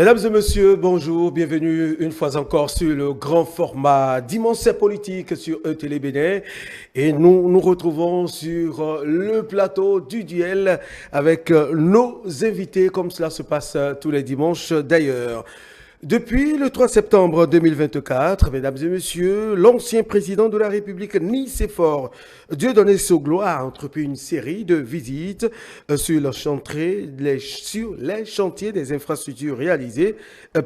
Mesdames et messieurs, bonjour, bienvenue une fois encore sur le grand format Dimanche politique sur ETélé Bénin. Et nous nous retrouvons sur le plateau du duel avec nos invités, comme cela se passe tous les dimanches d'ailleurs. Depuis le 3 septembre 2024, mesdames et messieurs, l'ancien président de la République, Nicéphore Dieudonné Soglo, a entrepris une série de visites sur les chantiers des infrastructures réalisés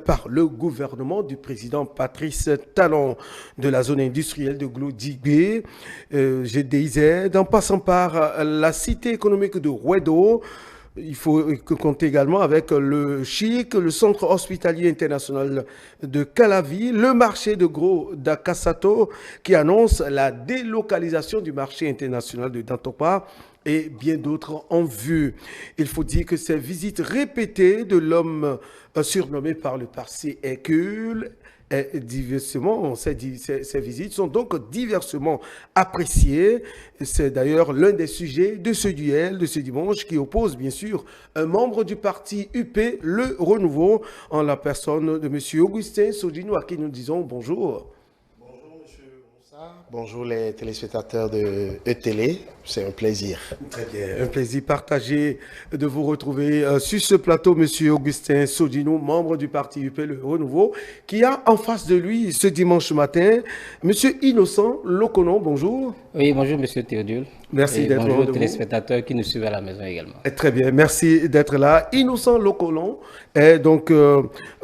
par le gouvernement du président Patrice Talon, de la zone industrielle de Glo-Digué, GDIZ, en passant par la cité économique de Ouedo. Il faut compter également avec le CHIC, le Centre hospitalier international de Calavi, le marché de gros d'Akasato qui annonce la délocalisation du marché international de Dantopa et bien d'autres en vue. Il faut dire que ces visites répétées de l'homme surnommé par le passé Hercule, ces visites sont donc diversement appréciées. C'est d'ailleurs l'un des sujets de ce duel de ce dimanche qui oppose bien sûr un membre du parti UP, le Renouveau, en la personne de M. Augustin Sodinou, à qui nous disons bonjour. Bonjour les téléspectateurs de ETélé, c'est un plaisir. Très bien, un plaisir partagé de vous retrouver sur ce plateau, Monsieur Augustin Sodinou, membre du parti UP Le Renouveau, qui a en face de lui ce dimanche matin Monsieur Innocent Lokonon, bonjour. Oui, bonjour Monsieur Théodule. Merci d'être là. Bonjour aux téléspectateurs qui nous suivent à la maison également. Très bien, merci d'être là. Innocent Lokonon est donc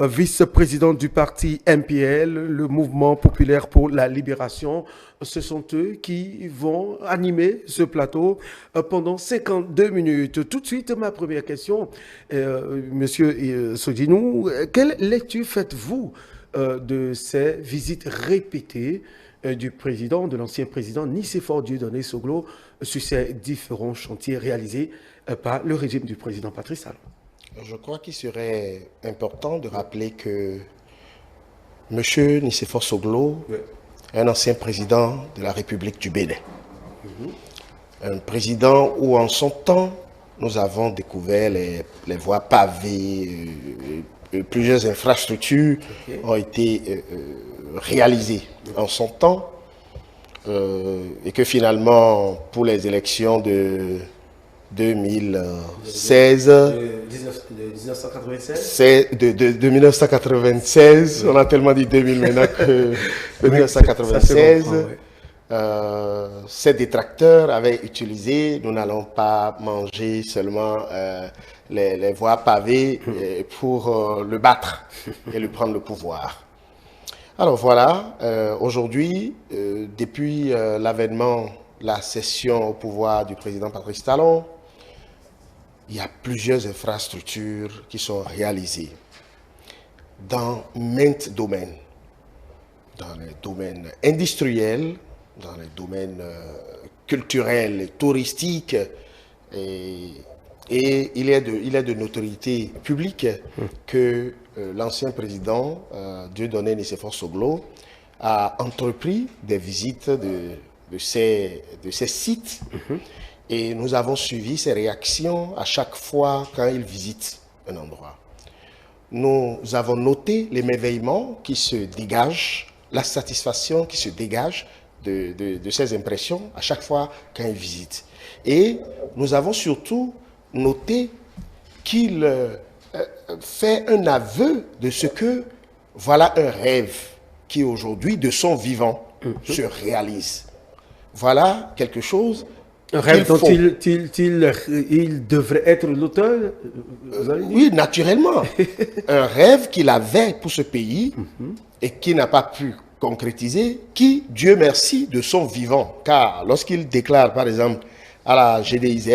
vice-président du parti MPL, le Mouvement populaire pour la libération. Ce sont eux qui vont animer ce plateau pendant 52 minutes. Tout de suite, ma première question, Monsieur Sodinou, quelle lecture faites-vous de ces visites répétées du président, de l'ancien président Nicéphore Dieudonné Soglo sur ces différents chantiers réalisés par le régime du président Patrice Talon? Je crois qu'il serait important de rappeler que M. Nicéphore Soglo est un ancien président de la République du Bénin. Un président où en son temps, nous avons découvert les voies pavées, plusieurs infrastructures ont été réalisées en son temps et que finalement, pour les élections de 2016, de 1996, on a tellement dit 2000 maintenant que de 1996, ces détracteurs avaient utilisé, nous n'allons pas manger seulement les voies pavées pour le battre et lui prendre le pouvoir. Alors voilà, aujourd'hui, depuis l'avènement, la cession au pouvoir du président Patrice Talon, il y a plusieurs infrastructures qui sont réalisées dans maints domaines. Dans les domaines industriels, dans les domaines culturels et touristiques. Et il est de notoriété publique que l'ancien président Dieudonné Nicéphore Soglo a entrepris des visites de ces sites. Et nous avons suivi ses réactions à chaque fois quand il visite un endroit. Nous avons noté l'émerveillement qui se dégage, la satisfaction qui se dégage de ses impressions à chaque fois quand il visite. Et nous avons surtout noté qu'il fait un aveu de ce que voilà un rêve qui aujourd'hui, de son vivant, se réalise. Voilà quelque chose. Un rêve dont il devrait être l'auteur? Oui, naturellement. Un rêve qu'il avait pour ce pays et qui n'a pas pu concrétiser, qui, Dieu merci, de son vivant. Car lorsqu'il déclare, par exemple, à la GDIZ,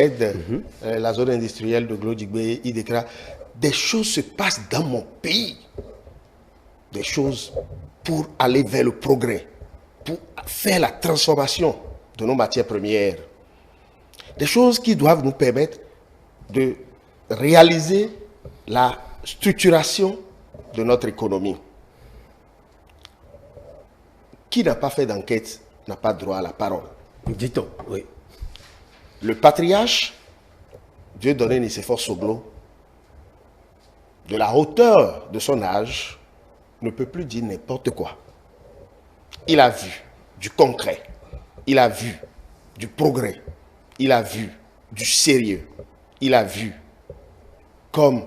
la zone industrielle de Glo-Digué, il déclare « Des choses se passent dans mon pays. Des choses pour aller vers le progrès, pour faire la transformation de nos matières premières. Des choses qui doivent nous permettre de réaliser la structuration de notre économie. Qui n'a pas fait d'enquête n'a pas droit à la parole. » Dit-on, oui. Le patriarche, Dieudonné Nicéphore Soglo, de la hauteur de son âge, ne peut plus dire n'importe quoi. Il a vu du concret, il a vu du progrès, il a vu du sérieux, il a vu comme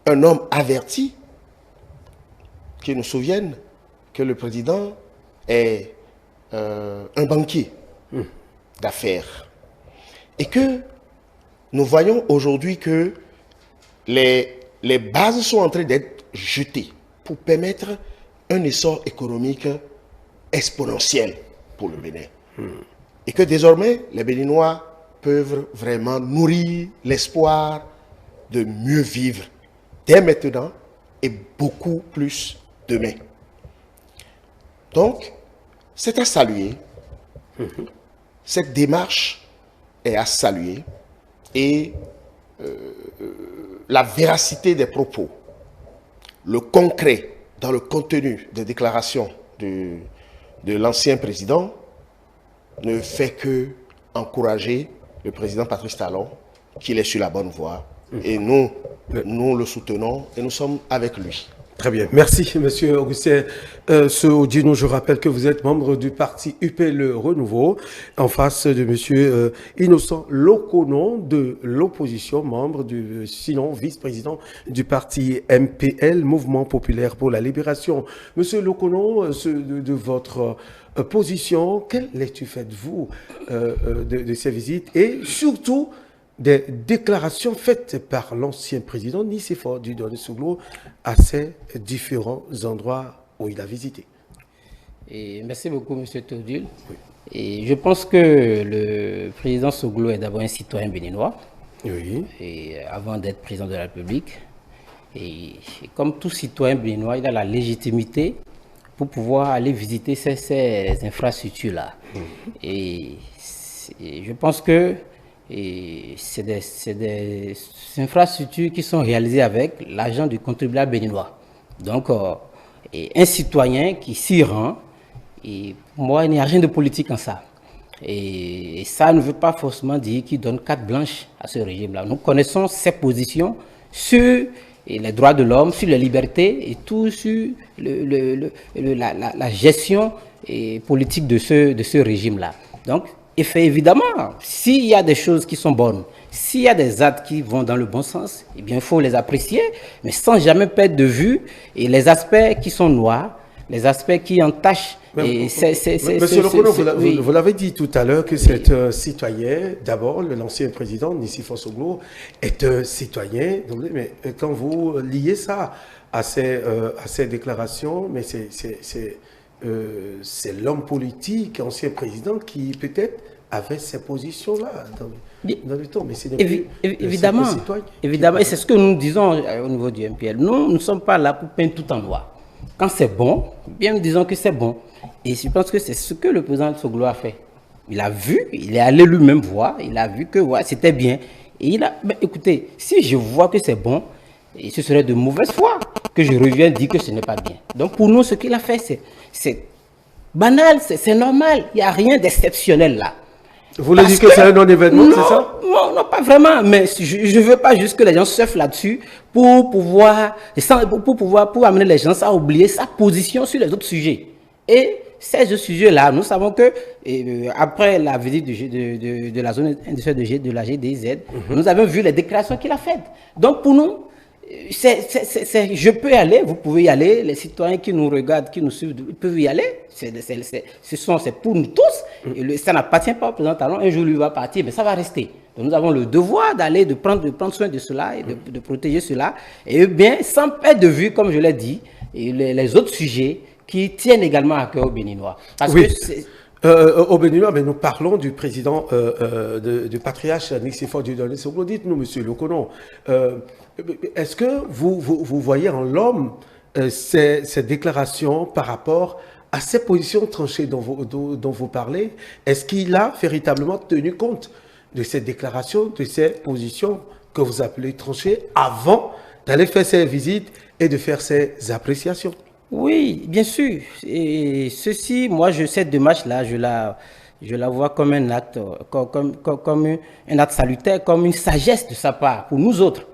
un homme averti qui nous souvienne que le président est un banquier d'affaires. Et que nous voyons aujourd'hui que les bases sont en train d'être jetées pour permettre un essor économique exponentiel pour le Bénin. Et que désormais, les Béninois peuvent vraiment nourrir l'espoir de mieux vivre dès maintenant et beaucoup plus demain. Donc, c'est à saluer. Cette démarche est à saluer et la véracité des propos, le concret dans le contenu des déclarations de l'ancien président ne fait que encourager le président Patrice Talon qu'il est sur la bonne voie. Et nous le soutenons et nous sommes avec lui. Très bien. Merci, Monsieur Augustin Soudino. Je rappelle que vous êtes membre du parti UPL Renouveau, en face de Monsieur Innocent Lokono de l'opposition, membre sinon vice-président du parti MPL, Mouvement Populaire pour la Libération. Monsieur Lokono, de votre position, quelle lecture faites-vous de ces visites et surtout des déclarations faites par l'ancien président Nicéphore Dieudonné Souglo à ces différents endroits où il a visité? Et merci beaucoup, M. Théodule. Oui. Et je pense que le président Souglo est d'abord un citoyen béninois, oui, et avant d'être président de la République. Et comme tout citoyen béninois, il a la légitimité pour pouvoir aller visiter ces infrastructures-là. Et je pense que c'est des infrastructures qui sont réalisées avec l'argent du contribuable béninois. Donc, un citoyen qui s'y rend, et pour moi, il n'y a rien de politique en ça. Et ça ne veut pas forcément dire qu'il donne carte blanche à ce régime-là. Nous connaissons ses positions sur les droits de l'homme, sur les libertés et tout sur la gestion politique de ce régime-là. Donc, évidemment, s'il y a des choses qui sont bonnes, s'il y a des actes qui vont dans le bon sens, eh bien, il faut les apprécier, mais sans jamais perdre de vue les aspects qui sont noirs, les aspects qui entachent. Monsieur Lokono, vous l'avez dit tout à l'heure que c'est un citoyen, d'abord, l'ancien président Nicéphore Souglo est un citoyen, mais quand vous liez ça à ces déclarations, mais c'est l'homme politique, ancien président, qui peut-être avait ces positions-là dans le temps. Mais c'est évidemment, et c'est ce que nous disons au niveau du MPL. Nous ne sommes pas là pour peindre tout en noir. Quand c'est bon, bien nous disons que c'est bon. Et je pense que c'est ce que le président Souglo a fait. Il a vu, il est allé lui-même voir, il a vu que ouais, c'était bien. Et il a, écoutez, si je vois que c'est bon, et ce serait de mauvaise foi que je revienne dire que ce n'est pas bien. Donc pour nous, ce qu'il a fait, c'est banal, c'est normal. Il n'y a rien d'exceptionnel là. Vous voulez dire que c'est un non-événement, c'est ça? Non, pas vraiment. Mais je ne veux pas juste que les gens surfent là-dessus pour amener les gens à oublier sa position sur les autres sujets. Et ces autres sujets-là, nous savons que après la visite de la zone industrielle de la GDZ, nous avons vu les déclarations qu'il a faites. Donc pour nous, je peux y aller, vous pouvez y aller, les citoyens qui nous regardent, qui nous suivent, ils peuvent y aller. C'est pour nous tous. Et ça n'appartient pas au président Talon. Un jour, lui va partir, mais ça va rester. Donc, nous avons le devoir d'aller, de prendre soin de cela et de protéger cela. Et bien, sans perdre de vue, comme je l'ai dit, les autres sujets qui tiennent également à cœur aux Béninois. Parce que au Béninois, mais nous parlons du président du patriarche Nicéphore Dieudonné Souglo. Dites-nous, monsieur Lokono, est-ce que vous voyez en l'homme ces déclarations par rapport à ces positions tranchées dont vous parlez? Est-ce qu'il a véritablement tenu compte de ces déclarations, de ces positions que vous appelez tranchées avant d'aller faire ces visites et de faire ces appréciations? Oui, bien sûr. Et ceci, moi, cette démarche-là, je la vois comme un acte, comme un acte salutaire, comme une sagesse de sa part pour nous autres.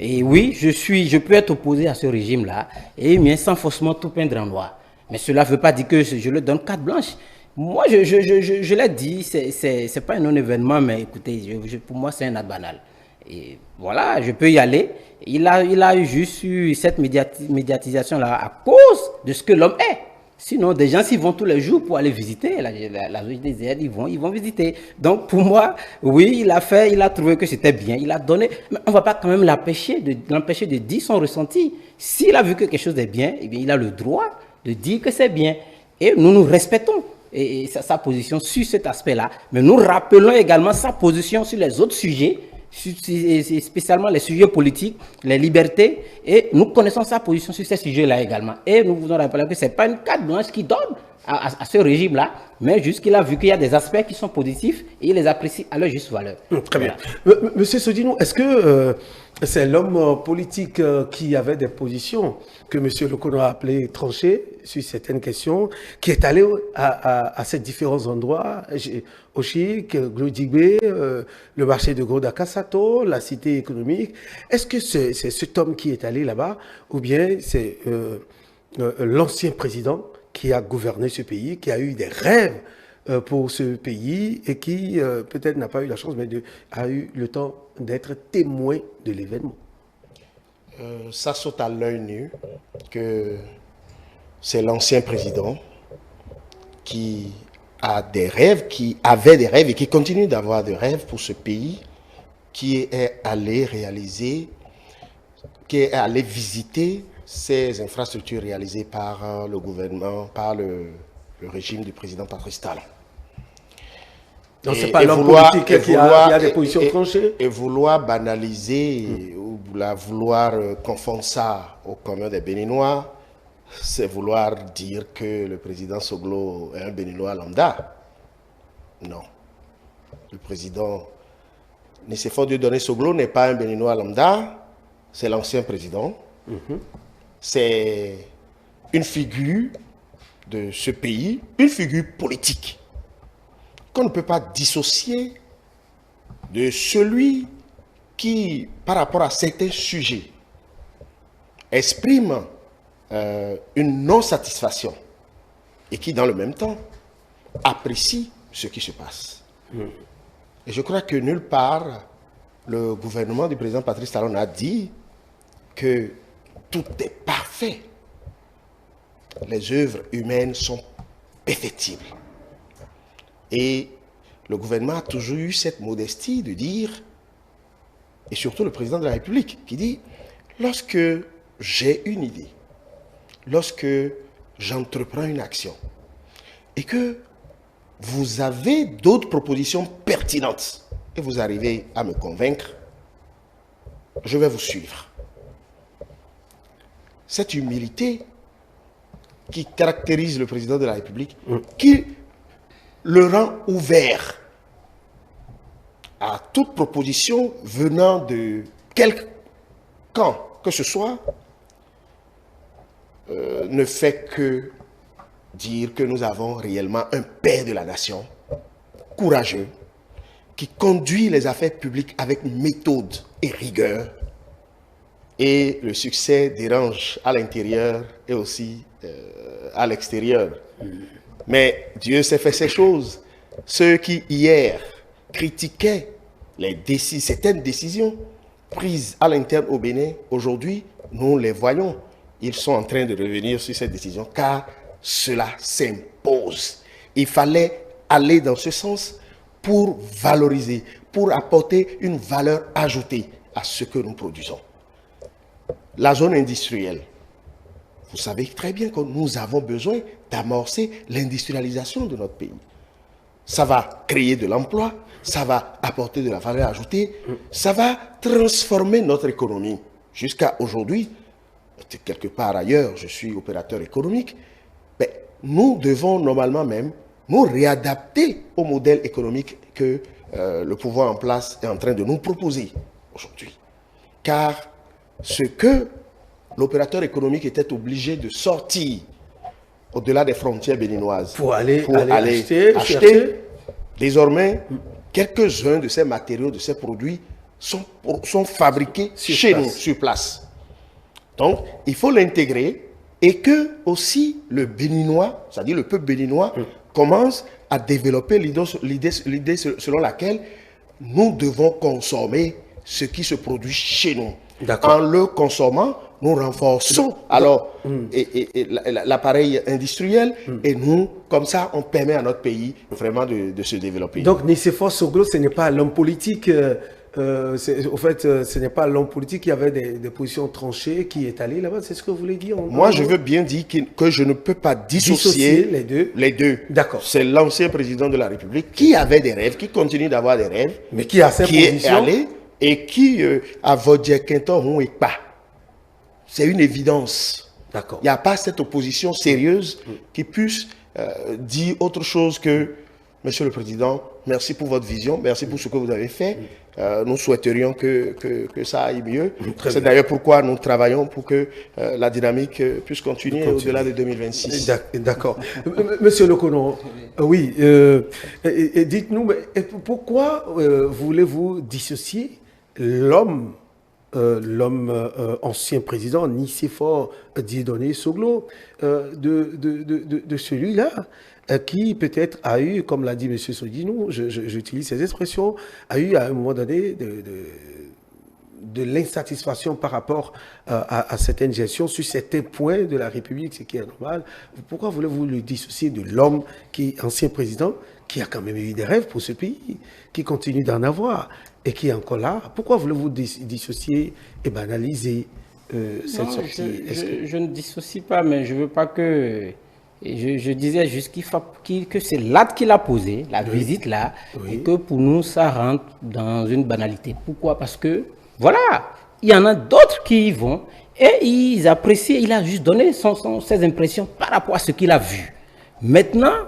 Et oui, je peux être opposé à ce régime-là, mais sans forcément tout peindre en noir. Mais cela ne veut pas dire que je le donne carte blanche. Moi, je l'ai dit, c'est pas un non-événement, mais écoutez, pour moi, c'est un acte banal. Et voilà, je peux y aller. Il a juste eu cette médiatisation-là à cause de ce que l'homme est. Sinon, des gens, s'ils vont tous les jours pour aller visiter la GDZ, ils vont visiter. Donc, pour moi, oui, il a trouvé que c'était bien, il a donné. Mais on ne va pas quand même l'empêcher de dire son ressenti. S'il a vu que quelque chose est bien, eh bien, il a le droit de dire que c'est bien. Et nous respectons sa position sur cet aspect-là. Mais nous rappelons également sa position sur les autres sujets, spécialement les sujets politiques, les libertés, et nous connaissons sa position sur ces sujets-là également. Et nous vous en rappelons que ce n'est pas une carte blanche qui donne à ce régime-là, mais juste qu'il a vu qu'il y a des aspects qui sont positifs et il les apprécie à leur juste valeur. Très bien. Monsieur Sodinou, est-ce que c'est l'homme politique qui avait des positions que monsieur Lokono a appelé tranchées sur certaines questions, qui est allé à ces différents endroits, Oshik, Glodigbe, le marché de Goda-Kassato, la cité économique? Est-ce que c'est cet homme qui est allé là-bas, ou bien c'est l'ancien président qui a gouverné ce pays, qui a eu des rêves pour ce pays et qui peut-être n'a pas eu la chance, mais a eu le temps d'être témoin de l'événement? Ça saute à l'œil nu que c'est l'ancien président qui a des rêves, qui avait des rêves et qui continue d'avoir des rêves pour ce pays, qui est allé réaliser, qui est allé visiter ces infrastructures réalisées par le gouvernement, par le régime du président Patrice Talon. Donc ce n'est pas l'homme politique qui a des positions tranchées? Et vouloir banaliser ou vouloir confondre ça au commun des Béninois, c'est vouloir dire que le président Soglo est un Béninois lambda. Non. Le président Nicéphore Dieudonné Soglo n'est pas un Béninois lambda, c'est l'ancien président. C'est une figure de ce pays, une figure politique qu'on ne peut pas dissocier de celui qui, par rapport à certains sujets, exprime une non-satisfaction et qui, dans le même temps, apprécie ce qui se passe. Et je crois que nulle part, le gouvernement du président Patrice Talon a dit que tout est parfait. Les œuvres humaines sont perfectibles. Et le gouvernement a toujours eu cette modestie de dire, et surtout le président de la République, qui dit, lorsque j'ai une idée, lorsque j'entreprends une action, et que vous avez d'autres propositions pertinentes, et vous arrivez à me convaincre, je vais vous suivre. Cette humilité qui caractérise le président de la République, qui le rend ouvert à toute proposition venant de quelque camp que ce soit, ne fait que dire que nous avons réellement un père de la nation, courageux, qui conduit les affaires publiques avec méthode et rigueur. Et le succès dérange à l'intérieur et aussi à l'extérieur. Mais Dieu sait faire ces choses. Ceux qui hier critiquaient certaines décisions prises à l'interne au Bénin, aujourd'hui, nous les voyons. Ils sont en train de revenir sur cette décision car cela s'impose. Il fallait aller dans ce sens pour valoriser, pour apporter une valeur ajoutée à ce que nous produisons. La zone industrielle. Vous savez très bien que nous avons besoin d'amorcer l'industrialisation de notre pays. Ça va créer de l'emploi, ça va apporter de la valeur ajoutée, ça va transformer notre économie. Jusqu'à aujourd'hui, quelque part ailleurs, je suis opérateur économique, mais nous devons normalement même nous réadapter au modèle économique que le pouvoir en place est en train de nous proposer aujourd'hui. Car ce que l'opérateur économique était obligé de sortir au-delà des frontières béninoises pour aller acheter, désormais, quelques-uns de ces matériaux, de ces produits sont fabriqués chez nous, sur place. Donc, il faut l'intégrer et que aussi le Béninois, c'est-à-dire le peuple béninois, commence à développer l'idée selon laquelle nous devons consommer ce qui se produit chez nous. En le consommant, nous renforçons alors l'appareil industriel et nous, comme ça, on permet à notre pays vraiment de se développer. Donc, Nicéphore Soglo, ce n'est pas l'homme politique... au fait, ce n'est pas l'homme politique qui avait des positions tranchées qui est allé là-bas, c'est ce que vous voulez dire? Moi, je veux bien dire que je ne peux pas dissocier les deux. D'accord. C'est l'ancien président de la République qui avait des rêves, qui continue d'avoir des rêves, mais qui a ses positions, est allé et qui a voté Quinton et pas. C'est une évidence. D'accord. Il n'y a pas cette opposition sérieuse qui puisse dire autre chose que Monsieur le Président, merci pour votre vision, merci pour ce que vous avez fait. Nous souhaiterions que ça aille mieux. C'est d'ailleurs pourquoi nous travaillons pour que la dynamique puisse continuer au-delà de 2026. D'accord. Monsieur Lokono, oui, dites-nous, pourquoi voulez-vous dissocier l'homme ancien président Nicéphore Dieudonné Soglo de celui-là qui peut-être a eu, comme l'a dit M. Sodinou, j'utilise ces expressions, a eu à un moment donné de l'insatisfaction par rapport à certaines gestions sur certains points de la République, ce qui est normal. Pourquoi voulez-vous le dissocier de l'homme qui est ancien président, qui a quand même eu des rêves pour ce pays, qui continue d'en avoir et qui est encore là? Pourquoi voulez-vous dissocier et banaliser cette sortie? Je ne dissocie pas, mais je ne veux pas que... Je disais juste que c'est l'acte qu'il a posé, la visite là, et que pour nous, ça rentre dans une banalité. Pourquoi? Parce que, voilà, il y en a d'autres qui y vont et ils apprécient, il a juste donné ses impressions par rapport à ce qu'il a vu. Maintenant,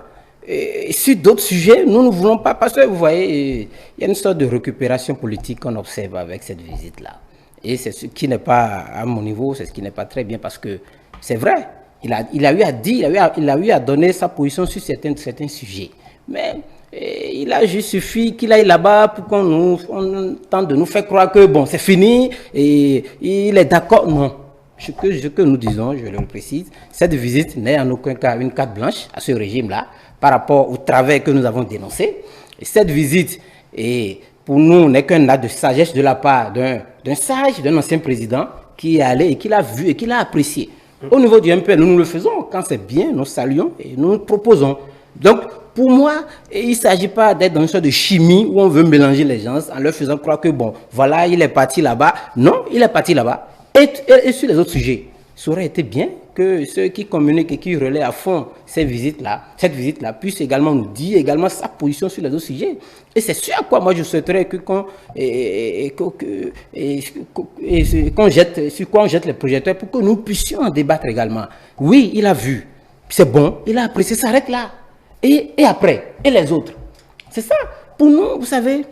sur d'autres sujets, nous ne voulons pas, parce que vous voyez, il y a une sorte de récupération politique qu'on observe avec cette visite-là. Et c'est ce qui n'est pas, à mon niveau, c'est ce qui n'est pas très bien, parce que c'est vrai. Il a eu à dire, il a eu à donner sa position sur certains sujets. Mais il a juste suffi qu'il aille là-bas pour qu'on tente de nous faire croire que bon, c'est fini et il est d'accord. Non. Ce que nous disons, je le précise, cette visite n'est en aucun cas une carte blanche à ce régime-là par rapport au travers que nous avons dénoncé. Et cette visite, pour nous, n'est qu'un acte de sagesse de la part d'un sage, d'un ancien président qui est allé et qui l'a vu et qui l'a apprécié. Au niveau du MPL, nous le faisons. Quand c'est bien, nous saluons et nous proposons. Donc, pour moi, il ne s'agit pas d'être dans une sorte de chimie où on veut mélanger les gens en leur faisant croire que, bon, voilà, il est parti là-bas. Non, il est parti là-bas. Et sur les autres sujets, ça aurait été bien que ceux qui communiquent et qui relaient à fond cette visite-là puissent également nous dire également sa position sur les autres sujets. Et c'est sûr à quoi moi je souhaiterais qu'on jette, sur quoi on jette les projecteurs pour que nous puissions en débattre également. Oui, il a vu, c'est bon, il a apprécié, ça s'arrête là. Et après, et les autres. C'est ça. Pour nous, vous savez,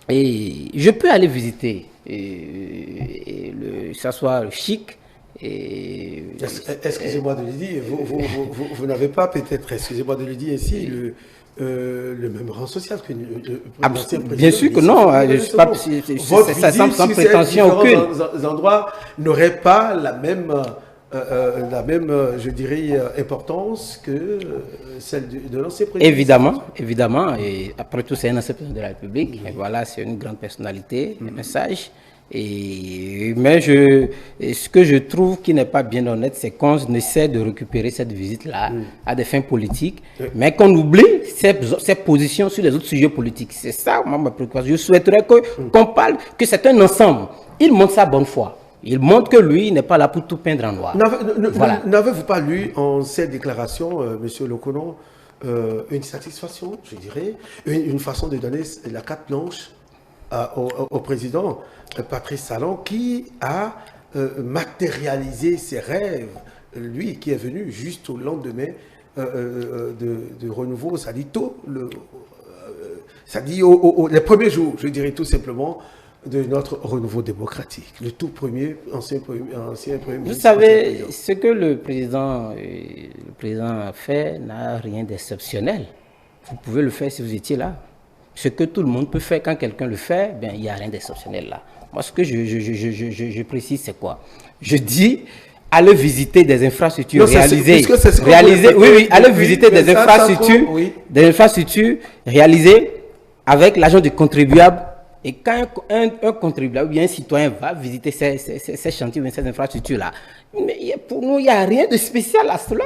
je peux aller visiter, que ce soit chic. Excusez-moi de le dire, vous n'avez pas peut-être, excusez-moi de le dire ici, le même rang social que l'ancien président. Bien sûr que non, ça semble sans prétention aucune. Les endroits n'auraient pas la même, je dirais, importance que celle de l'ancien président. Évidemment, et après tout, c'est un ancien président de la République, et voilà, c'est une grande personnalité, un message. Mais ce que je trouve qui n'est pas bien honnête, c'est qu'on essaie de récupérer cette visite-là à des fins politiques, mais qu'on oublie ses positions sur les autres sujets politiques. C'est ça ma préoccupation. Je souhaiterais qu'on parle, que c'est un ensemble. Il montre sa bonne foi. Il montre que lui n'est pas là pour tout peindre en noir. Voilà. N'avez-vous pas lu en cette déclaration, M. Lokono, une satisfaction, je dirais, une façon de donner la carte blanche au président Patrice Talon, qui a matérialisé ses rêves, lui qui est venu juste au lendemain de renouveau, ça dit tôt, ça dit les premiers jours, je dirais tout simplement, de notre renouveau démocratique, le tout premier ancien premier ministre. Vous savez, ce que le président a fait n'a rien d'exceptionnel. Vous pouvez le faire si vous étiez là. ce que tout le monde peut faire. Quand quelqu'un le fait, ben, il n'y a rien d'exceptionnel là. Moi, ce que je précise, c'est quoi? Je dis, allez visiter des infrastructures réalisées. Allez visiter des infrastructures réalisées avec l'argent du contribuable. Et quand un contribuable ou bien un citoyen va visiter ces chantiers ou ces infrastructures-là, pour nous, il n'y a rien de spécial à cela.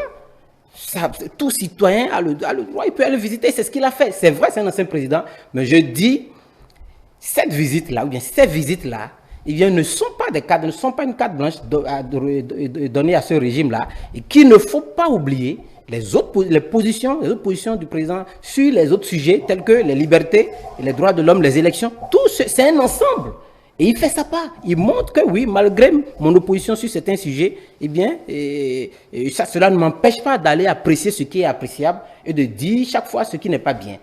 Tout citoyen a le droit, il peut aller visiter, c'est ce qu'il a fait. C'est vrai, c'est un ancien président, mais je dis, cette visite-là, ou bien ces visites-là, ne sont pas des cadres, ne sont pas une carte blanche donnée à ce régime-là, et qu'il ne faut pas oublier les positions du président sur les autres sujets, tels que les libertés, les droits de l'homme, les élections. Tout c'est un ensemble. Et il fait sa part. Il montre que oui, malgré mon opposition sur certains sujets, cela ne m'empêche pas d'aller apprécier ce qui est appréciable et de dire chaque fois ce qui n'est pas bien.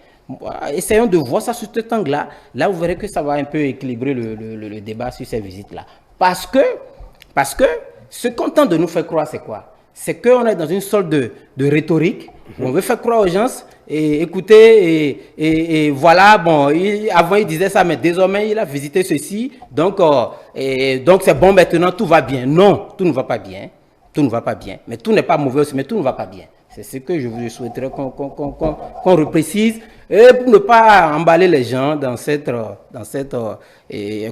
Essayons de voir ça sous cet angle-là. Là, vous verrez que ça va un peu équilibrer le débat sur ces visites-là. Parce que ce qu'on tente de nous faire croire, c'est quoi? C'est qu'on est dans une sorte de rhétorique où on veut faire croire aux gens et écoutez, et voilà, bon, avant il disait ça, mais désormais il a visité ceci, donc c'est bon, maintenant tout va bien. Non, tout ne va pas bien, tout ne va pas bien, mais tout n'est pas mauvais aussi, mais tout ne va pas bien. C'est ce que je souhaiterais qu'on reprécise, et pour ne pas emballer les gens dans cette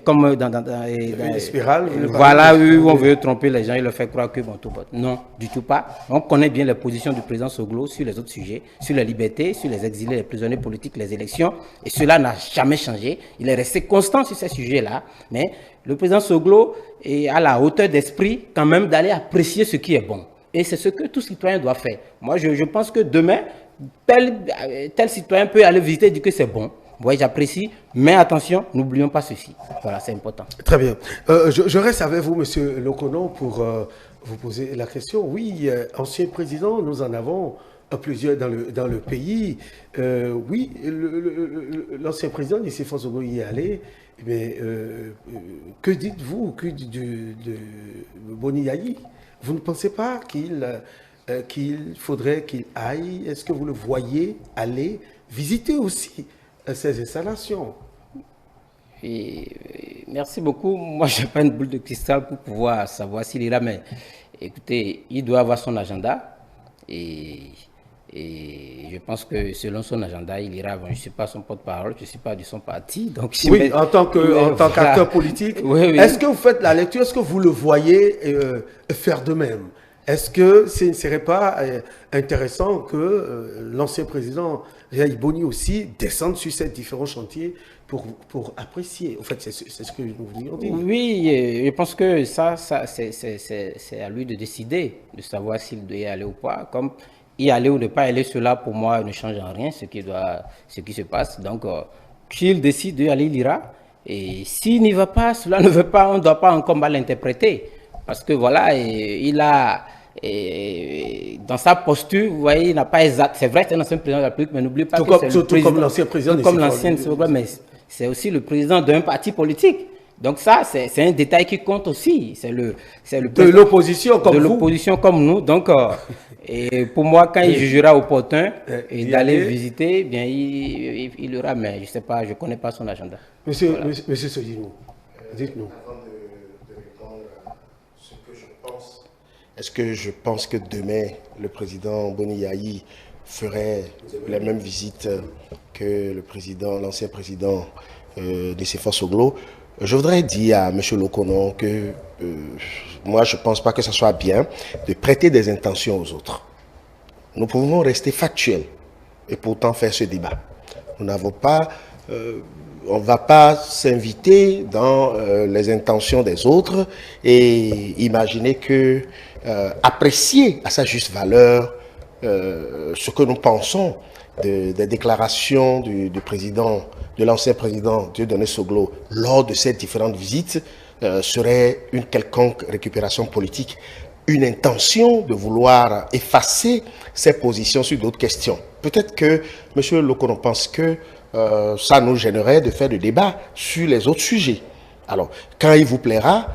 comme dans une spirale. Voilà, où on veut tromper les gens et leur faire croire que bon, tout va. Non, du tout pas. On connaît bien les positions du président Soglo sur les autres sujets, sur la liberté, sur les exilés, les prisonniers politiques, les élections, et cela n'a jamais changé. Il est resté constant sur ces sujets-là, mais le président Soglo est à la hauteur d'esprit quand même d'aller apprécier ce qui est bon. Et c'est ce que tout citoyen doit faire. Moi, je pense que demain, tel citoyen peut aller visiter et dire que c'est bon. Oui, j'apprécie, mais attention, n'oublions pas ceci. Voilà, c'est important. Très bien. Je reste avec vous, M. Lokono, pour vous poser la question. Oui, ancien président, nous en avons plusieurs dans le pays. Oui, l'ancien président, Nicéphore Fonsogo, y est allé. Mais que dites-vous de Boni Yayi? Vous ne pensez pas qu'il faudrait qu'il aille? Est-ce que vous le voyez aller visiter aussi ces installations? Merci beaucoup. Moi, je n'ai pas une boule de cristal pour pouvoir savoir s'il ira, mais écoutez, il doit avoir son agenda et je pense que selon son agenda, il ira. Bon, je ne suis pas son porte-parole, je ne suis pas de son parti. Donc oui, en tant qu'acteur politique, oui. Est-ce que vous faites la lecture? Est-ce que vous le voyez faire de même? Est-ce que ce ne serait pas intéressant que l'ancien président Yayi Boni aussi descende sur ces différents chantiers pour apprécier? En fait, c'est ce que nous voulions dire. Oui, je pense que ça c'est à lui de décider, de savoir s'il doit y aller ou pas. Comme y aller ou ne pas aller, cela pour moi ne change en rien ce qui se passe. Donc, s'il décide d'y aller, il ira. Et s'il n'y va pas, cela ne veut pas, on ne doit pas encore mal l'interpréter. Parce que voilà, il a, dans sa posture, vous voyez, il n'a pas exact. C'est vrai que c'est un ancien président de la République, mais n'oubliez pas que c'est le président. Comme l'ancien président. Comme l'ancien, mais c'est aussi le président d'un parti politique. Donc ça, c'est un détail qui compte aussi. C'est le de l'opposition comme vous. De l'opposition comme nous. Donc, et pour moi, quand il jugera opportun d'aller visiter, bien, il aura, mais je ne sais pas, je ne connais pas son agenda. Monsieur Sodinou, dites-nous. Avant de répondre à ce que je pense, est-ce que je pense que demain, le président Boni Yayi ferait les mêmes visites que l'ancien président Nicéphore Soglo? Je voudrais dire à M. Lokono que moi, je ne pense pas que ce soit bien de prêter des intentions aux autres. Nous pouvons rester factuels et pourtant faire ce débat. Nous n'avons pas, on ne va pas s'inviter dans les intentions des autres et imaginer que apprécier à sa juste valeur ce que nous pensons des déclarations du président, de l'ancien président Dieudonné Soglo lors de ces différentes visites serait une quelconque récupération politique, une intention de vouloir effacer ses positions sur d'autres questions. Peut-être que M. Lokono pense que ça nous gênerait de faire des débats sur les autres sujets. Alors, quand il vous plaira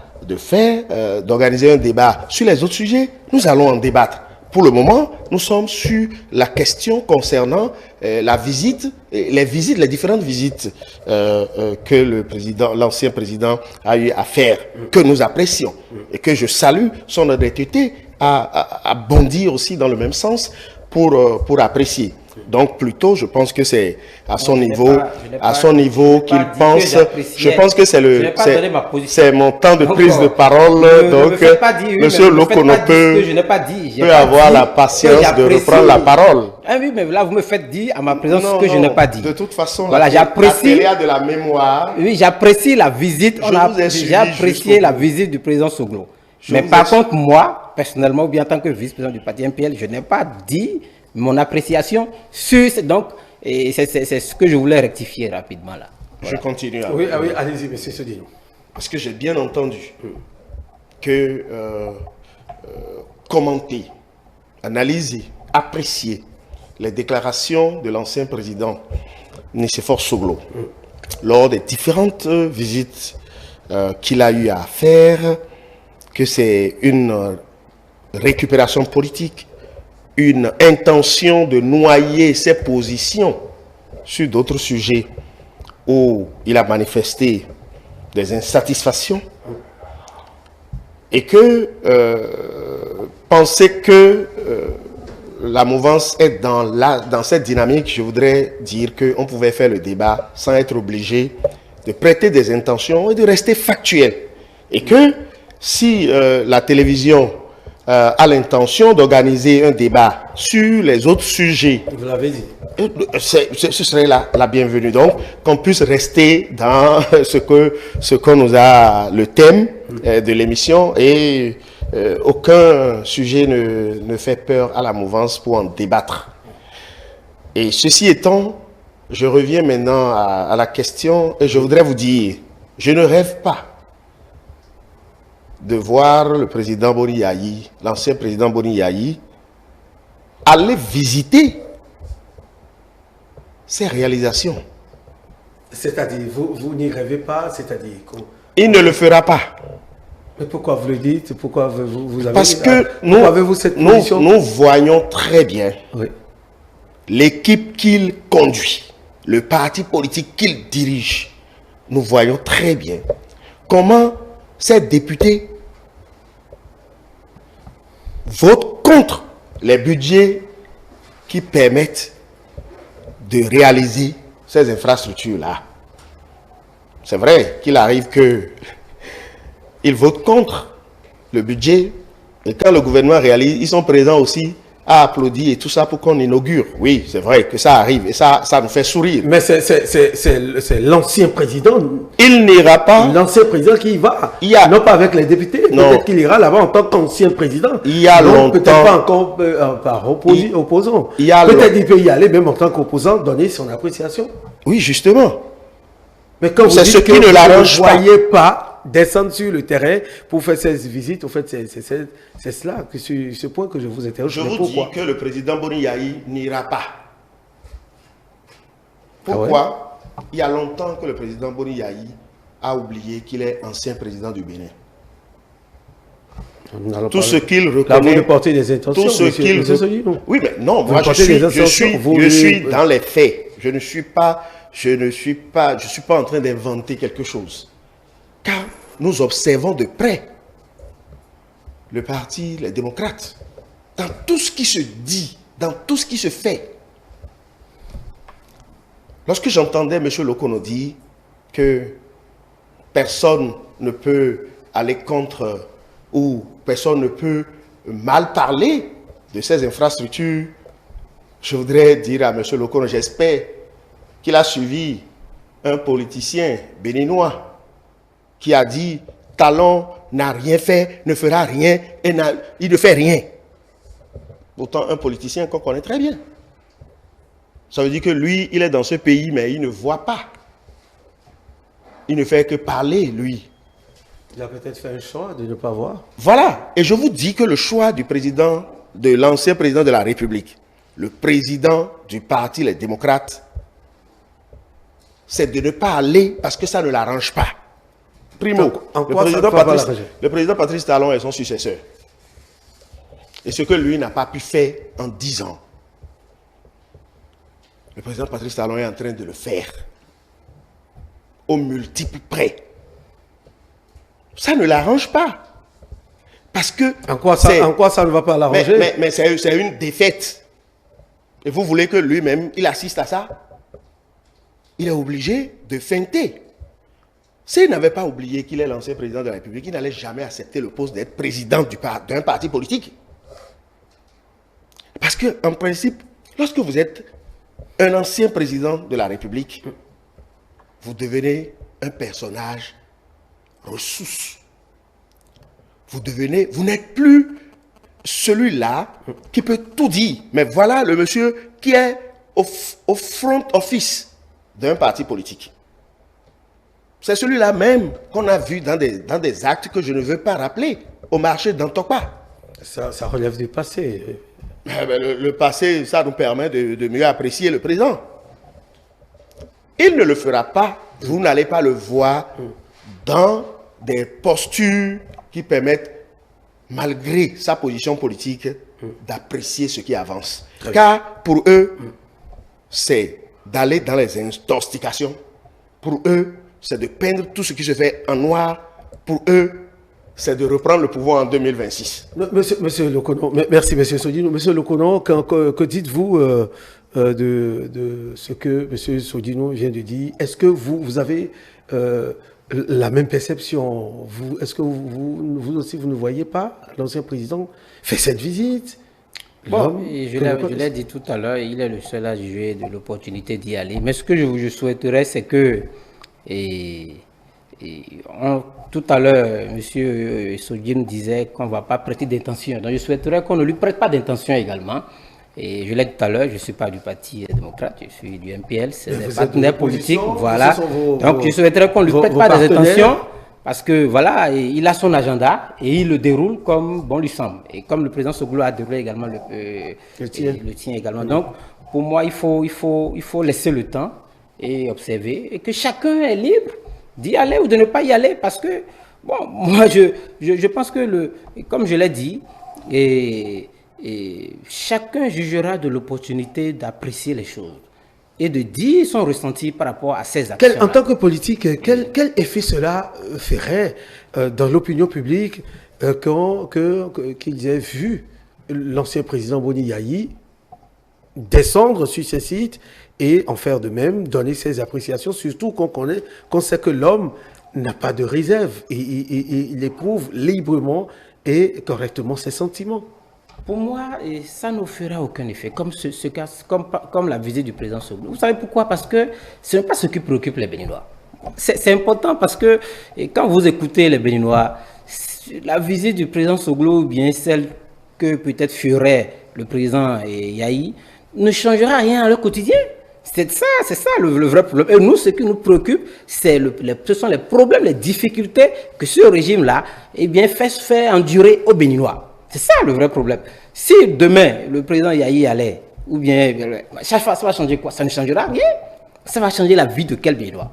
d'organiser un débat sur les autres sujets, nous allons en débattre. pour le moment, nous sommes sur la question concernant la visite, les différentes visites que l'ancien président a eu à faire, que nous apprécions et que je salue son honnêteté à bondir aussi dans le même sens pour apprécier. Donc plutôt, je pense que c'est à son niveau qu'il pense. Je pense que c'est mon temps de prise de parole. Donc, Monsieur Lokono peut avoir la patience de reprendre la parole. Ah oui, mais là vous me faites dire à ma présence ce que je n'ai pas dit. De toute façon, voilà, j'apprécie de la mémoire. Oui, j'apprécie la visite. J'ai apprécié la visite du président Soglo. Mais par contre, moi, personnellement, ou bien en tant que vice-président du parti MPL, je n'ai pas dit mon appréciation sur... Donc, c'est ce que je voulais rectifier rapidement là. Voilà. Je continue. Oui, allez-y, monsieur Sodino. Parce que j'ai bien entendu que commenter, analyser, apprécier les déclarations de l'ancien président Nicéphore Soglo lors des différentes visites qu'il a eu à faire, que c'est une récupération politique, une intention de noyer ses positions sur d'autres sujets où il a manifesté des insatisfactions et que penser que la mouvance est dans cette dynamique, je voudrais dire qu'on pouvait faire le débat sans être obligé de prêter des intentions et de rester factuel. Et que si la télévision a l'intention d'organiser un débat sur les autres sujets, vous l'avez dit, ce serait la bienvenue. Donc, qu'on puisse rester dans ce que nous a le thème de l'émission et aucun sujet ne fait peur à la mouvance pour en débattre. Et ceci étant, je reviens maintenant à la question et je voudrais vous dire, je ne rêve pas de voir le président Boni Yayi, l'ancien président Boni Yayi, aller visiter ses réalisations. C'est-à-dire, vous n'y rêvez pas, c'est-à-dire... Il ne le fera pas. Mais pourquoi vous le dites? Pourquoi vous avez... Parce que nous voyons très bien l'équipe qu'il conduit, le parti politique qu'il dirige. Nous voyons très bien comment ces députés votent contre les budgets qui permettent de réaliser ces infrastructures-là. C'est vrai qu'il arrive qu'ils votent contre le budget et quand le gouvernement réalise, ils sont présents aussi à applaudir et tout ça pour qu'on inaugure. Oui, c'est vrai que ça arrive et ça nous fait sourire. Mais c'est l'ancien président. Il n'ira pas. L'ancien président qui y va. Non pas avec les députés. Peut-être qu'il ira là-bas en tant qu'ancien président. Il y a longtemps. Peut-être pas encore par opposant. Peut-être qu'il peut y aller même en tant qu'opposant, donner son appréciation. Oui, justement. Mais quand vous dites que vous ne voyez pas descendre sur le terrain pour faire ces visites, en fait, c'est cela, ce point que je vous interroge. Je vous dis que le président Boni Yayi n'ira pas. Pourquoi? Il y a longtemps que le président Boni Yayi a oublié qu'il est ancien président du Bénin. Tout ce qu'il reconnaît... Vous portez des intentions, tout ce qu'il... Oui, mais non, moi je suis dans les faits. Je ne suis pas en train d'inventer quelque chose. Car nous observons de près le parti, les démocrates, dans tout ce qui se dit, dans tout ce qui se fait. Lorsque j'entendais M. Lokono dire que personne ne peut aller contre ou personne ne peut mal parler de ces infrastructures, je voudrais dire à M. Lokono, j'espère qu'il a suivi un politicien béninois qui a dit « Talon n'a rien fait, ne fera rien, et il ne fait rien ». Pourtant, un politicien qu'on connaît très bien. Ça veut dire que lui, il est dans ce pays, mais il ne voit pas. Il ne fait que parler, lui. Il a peut-être fait un choix de ne pas voir. Voilà. Et je vous dis que le choix du président, de l'ancien président de la République, le président du parti, les démocrates, c'est de ne pas aller parce que ça ne l'arrange pas. Primo, le président Patrice Talon est son successeur. Et ce que lui n'a pas pu faire en 10 ans, le président Patrice Talon est en train de le faire. Aux multiples près. Ça ne l'arrange pas. Parce que... En quoi ça ne va pas l'arranger? Mais c'est une défaite. Et vous voulez que lui-même, il assiste à ça? Il est obligé de feinter. S'il n'avait pas oublié qu'il est l'ancien président de la République, il n'allait jamais accepter le poste d'être président d'un parti politique. Parce qu'en principe, lorsque vous êtes un ancien président de la République, vous devenez un personnage ressource. Vous n'êtes plus celui-là qui peut tout dire. Mais voilà le monsieur qui est au front office d'un parti politique. C'est celui-là même qu'on a vu dans des actes que je ne veux pas rappeler au marché d'Antokpa. Ça relève du passé. Le passé, ça nous permet de mieux apprécier le présent. Il ne le fera pas. Vous n'allez pas le voir dans des postures qui permettent, malgré sa position politique, d'apprécier ce qui avance. Car pour eux, c'est d'aller dans les intoxications. Pour eux, c'est de peindre tout ce qui se fait en noir. Pour eux, c'est de reprendre le pouvoir en 2026. Monsieur Lokono, merci Monsieur Sodino. Monsieur Lokono, que dites-vous de ce que Monsieur Sodino vient de dire? Est-ce que vous avez la même perception? Est-ce que vous aussi, vous ne voyez pas l'ancien président faire cette visite? Bon, je l'ai dit tout à l'heure, il est le seul à juger de l'opportunité d'y aller. Mais ce que je souhaiterais, c'est que... tout à l'heure, M. Sodino disait qu'on ne va pas prêter d'intention. Donc je souhaiterais qu'on ne lui prête pas d'intention également. Et je l'ai dit tout à l'heure, je ne suis pas du Parti démocrate, je suis du MPL, c'est des partenaires politiques. Voilà. Donc je souhaiterais qu'on ne lui prête pas des intentions. Parce que voilà, il a son agenda et il le déroule comme bon lui semble. Et comme le président Soglo a déroulé également le tien également. Donc pour moi, il faut laisser le temps et observer. Et que chacun est libre d'y aller ou de ne pas y aller. Parce que, bon, moi je pense que, comme je l'ai dit, et chacun jugera de l'opportunité d'apprécier les choses et de dire son ressenti par rapport à ces actions. En tant que politique, quel effet cela ferait dans l'opinion publique qu'ils aient vu l'ancien président Boni Yayi descendre sur ces sites et en faire de même, donner ses appréciations, surtout qu'on sait que l'homme n'a pas de réserve et il éprouve librement et correctement ses sentiments? Pour moi, ça ne fera aucun effet, comme la visite du président Soglo. Vous savez pourquoi? Parce que ce n'est pas ce qui préoccupe les Béninois. C'est important parce que quand vous écoutez les Béninois, la visite du président Soglo, ou bien celle que peut-être ferait le président Yayi, ne changera rien à leur quotidien. C'est ça le vrai problème. Et nous, ce qui nous préoccupe, ce sont les problèmes, les difficultés que ce régime-là fait endurer aux Béninois. C'est ça le vrai problème. Si demain, le président Yayi allait, ou bien, ça va changer quoi? Ça ne changera rien. Ça va changer la vie de quel Béninois?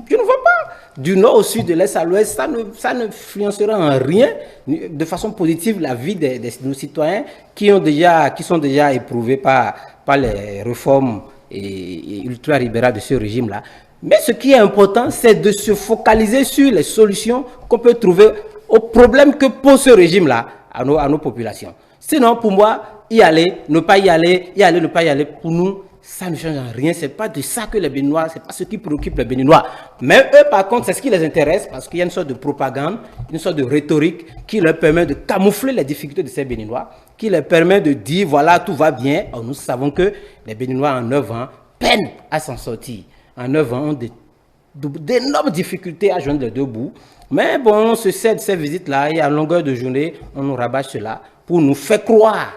Je ne vois pas. Du nord au sud, de l'est à l'ouest, ça ne influencera en rien de façon positive la vie de nos citoyens qui sont déjà éprouvés par les réformes ultra-libérales de ce régime-là. Mais ce qui est important, c'est de se focaliser sur les solutions qu'on peut trouver aux problèmes que pose ce régime-là à nos populations. Sinon, pour moi, y aller, ne pas y aller, ne pas y aller, pour nous, ça ne change rien. Ce n'est pas de ça que les Béninois, ce n'est pas ce qui préoccupe les Béninois. Mais eux, par contre, c'est ce qui les intéresse parce qu'il y a une sorte de propagande, une sorte de rhétorique qui leur permet de camoufler les difficultés de ces Béninois, qui leur permet de dire, voilà, tout va bien. Or, nous savons que les Béninois, en 9 ans, peinent à s'en sortir. En 9 ans, ont d'énormes difficultés à joindre les deux bouts. Mais bon, on se cède ces visites-là et à longueur de journée, on nous rabâche cela pour nous faire croire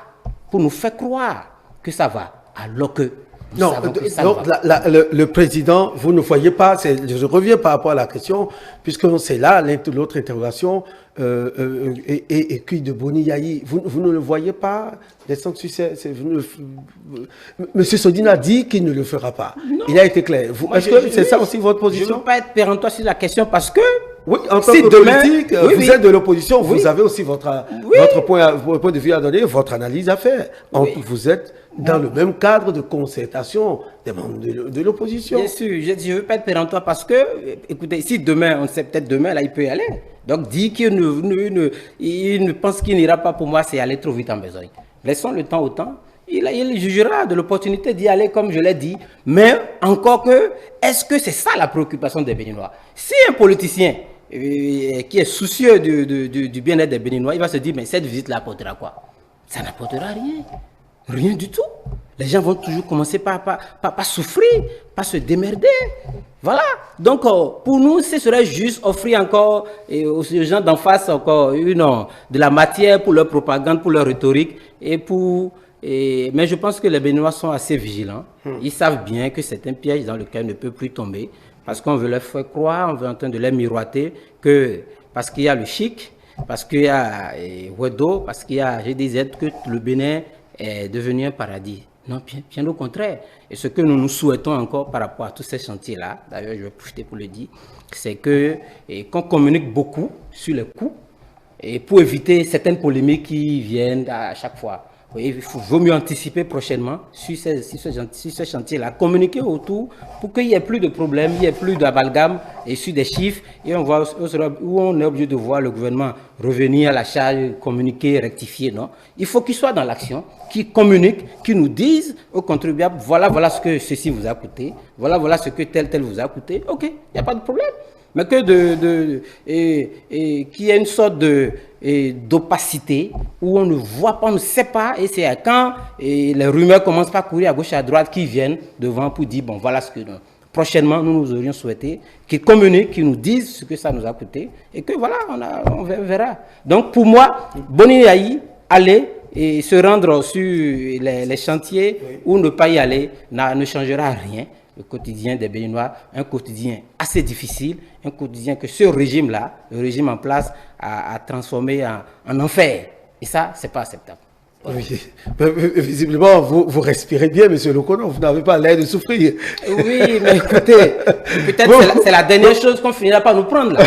que ça va, alors que non, donc le président, vous ne voyez pas, je reviens par rapport à la question, puisque c'est là l'autre interrogation, et qui de Boni Yayi, vous ne le voyez pas descendre sur Monsieur Sodino a dit qu'il ne le fera pas. Non. Il a été clair. Est-ce que c'est ça aussi votre position? Je ne veux pas être péremptoire sur la question parce que Oui, en tant que politique, vous êtes de l'opposition, vous avez aussi votre point de vue à donner, votre analyse à faire. Vous êtes dans le même cadre de concertation des membres de l'opposition. Bien sûr, je ne veux pas être péremptoire parce que, écoutez, si demain, on sait peut-être demain, là, il peut y aller. Donc, dire qu'il ne pense qu'il n'ira pas, pour moi, c'est aller trop vite en besogne. Laissons le temps au temps. Il jugera de l'opportunité d'y aller, comme je l'ai dit. Mais encore que, est-ce que c'est ça la préoccupation des Béninois? Si un politicien qui est soucieux du bien-être des Béninois, il va se dire, mais cette visite-là apportera quoi? Ça n'apportera rien. Rien du tout. Les gens vont toujours commencer par souffrir, par se démerder. Voilà. Donc, pour nous, ce serait juste offrir encore aux gens d'en face encore de la matière pour leur propagande, pour leur rhétorique. Mais je pense que les Béninois sont assez vigilants. Ils savent bien que c'est un piège dans lequel on ne peut plus tomber. Parce qu'on veut leur faire croire, on veut en train de leur miroiter que parce qu'il y a le chic, parce qu'il y a Wedo, parce qu'il y a GDZ, que le Bénin est devenu un paradis. Non, bien au contraire. Et ce que nous nous souhaitons encore par rapport à tous ces chantiers-là, d'ailleurs je vais profiter pour le dire, c'est qu'on communique beaucoup sur les coûts et pour éviter certaines polémiques qui viennent à chaque fois. Il vaut mieux anticiper prochainement sur ce chantier-là, communiquer autour pour qu'il n'y ait plus de problèmes, il n'y ait plus d'amalgame et sur des chiffres. Et on est obligé de voir le gouvernement revenir à la charge, communiquer, rectifier. Non, il faut qu'il soit dans l'action, qu'il communique, qu'il nous dise aux contribuables, voilà ce que ceci vous a coûté, voilà ce que tel vous a coûté. Ok, il n'y a pas de problème. Mais que qu'il y ait une sorte d'opacité où on ne voit pas, on ne sait pas, et c'est quand les rumeurs commencent à courir à gauche et à droite qui viennent devant pour dire, bon, voilà ce que prochainement nous aurions souhaité, qu'ils communiquent, qu'ils nous disent ce que ça nous a coûté, et que voilà, on verra. Donc pour moi, Boni Yayi, aller et se rendre sur les chantiers ou ne pas y aller ne changera rien. Le quotidien des Béninois, un quotidien assez difficile, un quotidien que ce régime-là, le régime en place, a transformé en enfer. Et ça, ce n'est pas acceptable. Oui. Visiblement, vous respirez bien, M. Lokono, vous n'avez pas l'air de souffrir. Oui, mais écoutez, peut-être c'est la dernière chose qu'on finira par nous prendre là.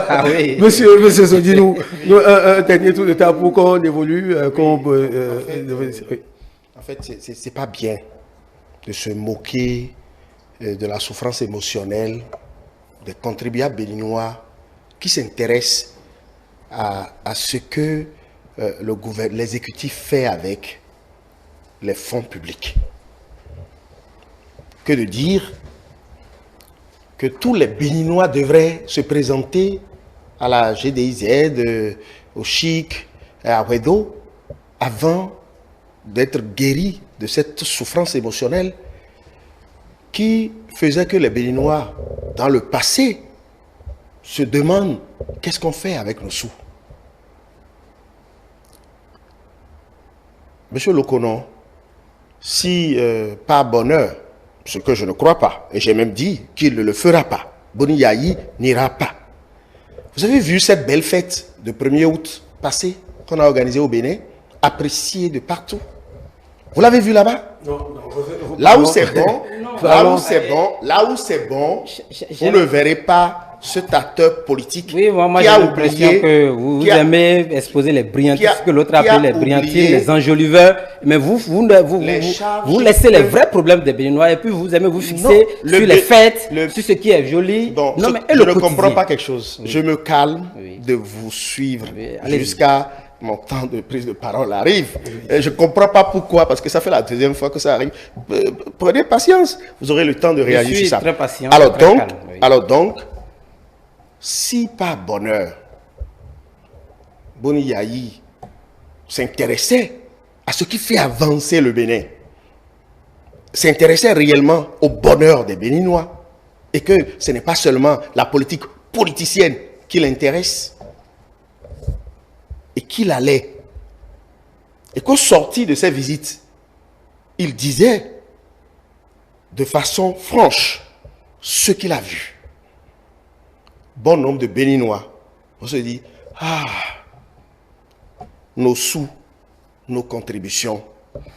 Ah, oui. Monsieur Zodi, un dernier tour de table pour qu'on évolue. En fait, c'est pas bien de se moquer de la souffrance émotionnelle des contribuables béninois qui s'intéressent à ce que l'exécutif fait avec les fonds publics. Que de dire que tous les Béninois devraient se présenter à la GDIZ, au CHIC, à Wedo, avant d'être guéris de cette souffrance émotionnelle qui faisait que les Béninois, dans le passé, se demandent qu'est-ce qu'on fait avec nos sous. Monsieur Lokono, si par bonheur, ce que je ne crois pas, et j'ai même dit qu'il ne le fera pas, Boni Yayi n'ira pas. Vous avez vu cette belle fête de 1er août passé qu'on a organisée au Bénin, appréciée de partout. Vous l'avez vu là-bas? Non. Là où c'est bon, là où c'est bon, vous ne verrez pas cet acteur politique. Oui, moi j'ai l'impression que vous aimez exposer les brillantistes, ce que l'autre appelle les brillantistes, les enjoliveurs, mais vous laissez les vrais problèmes des Béninois et puis vous aimez vous fixer sur les fêtes, sur ce qui est joli. Non, je ne comprends pas quelque chose. Je me calme de vous suivre jusqu'à mon temps de prise de parole arrive. Et je ne comprends pas pourquoi, parce que ça fait la deuxième fois que ça arrive. Prenez patience, vous aurez le temps de réagir sur ça. Très patient, alors donc, si par bonheur, Boni Yayi s'intéressait à ce qui fait avancer le Bénin, s'intéressait réellement au bonheur des Béninois, et que ce n'est pas seulement la politique politicienne qui l'intéresse, et qu'il allait, et qu'au sorti de ces visites, il disait de façon franche ce qu'il a vu. Bon nombre de Béninois, on se dit, nos sous, nos contributions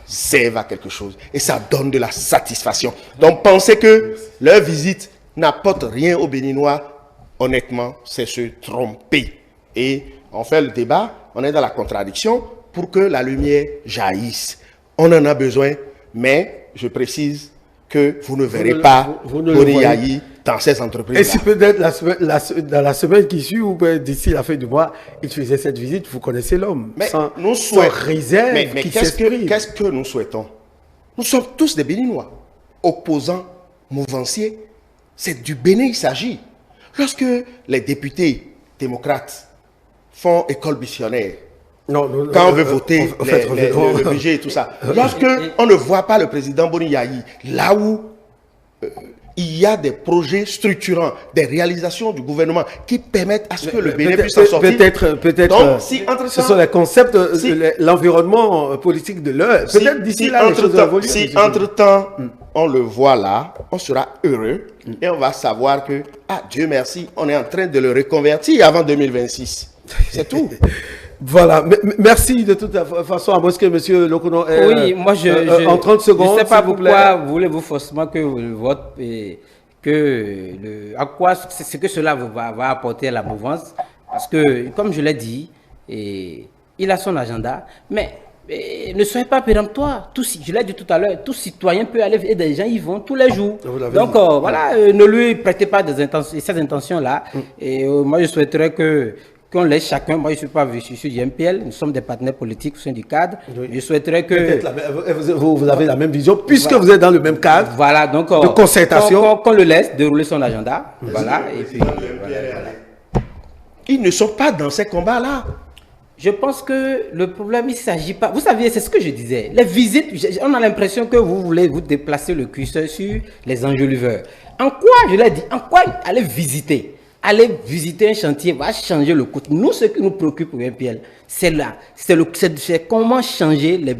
servent à quelque chose et ça donne de la satisfaction. Donc pensez que leur visite n'apporte rien aux Béninois, honnêtement, c'est se tromper. Et on fait le débat, on est dans la contradiction pour que la lumière jaillisse. On en a besoin, mais je précise que vous ne verrez pas Boni Yayi dans ces entreprises. Et si peut-être dans la semaine qui suit ou d'ici la fin du mois, il faisait cette visite, vous connaissez l'homme. Sans réserve. Mais qu'est-ce que nous souhaitons? Nous sommes tous des Béninois, opposants, mouvanciers. C'est du Bénin il s'agit. Lorsque les députés démocrates font école missionnaire, quand on veut voter le budget et tout ça, lorsque on ne voit pas le président Boni Yayi, là où il y a des projets structurants, des réalisations du gouvernement qui permettent à ce que le Bénin puisse s'en sortir. Peut-être, ce sont les concepts, l'environnement politique de l'heure. Peut-être d'ici là, les choses évoluent. Si entre-temps, on le voit là, on sera heureux et on va savoir que, Dieu merci, on est en train de le reconvertir avant 2026. C'est tout. Voilà, merci de toute façon, à moins que M. Lokono oui, moi en 30 secondes. Je ne sais pas pourquoi voulez-vous forcément que le vote, à quoi c'est que cela va apporter à la mouvance. Parce que, comme je l'ai dit, il a son agenda, mais ne soyez pas péremptoire. Je l'ai dit tout à l'heure, tout citoyen peut aller et des gens y vont tous les jours. Donc voilà, ne lui prêtez pas ces intentions-là. Et moi je souhaiterais qu'on laisse chacun, moi je suis du MPL, nous sommes des partenaires politiques au sein du cadre. Oui. Je souhaiterais que... Vous avez la même vision, puisque vous êtes dans le même cadre de concertation. Qu'on le laisse dérouler son agenda. Voilà. Et puis, Ils ne sont pas dans ces combats-là. Je pense que le problème, il ne s'agit pas... Vous savez, c'est ce que je disais. Les visites, on a l'impression que vous voulez vous déplacer le curseur sur les enjoliveurs. En quoi, je l'ai dit, en quoi aller visiter un chantier va changer le coût. Nous, ce qui nous préoccupe au MPL, c'est là. C'est comment changer les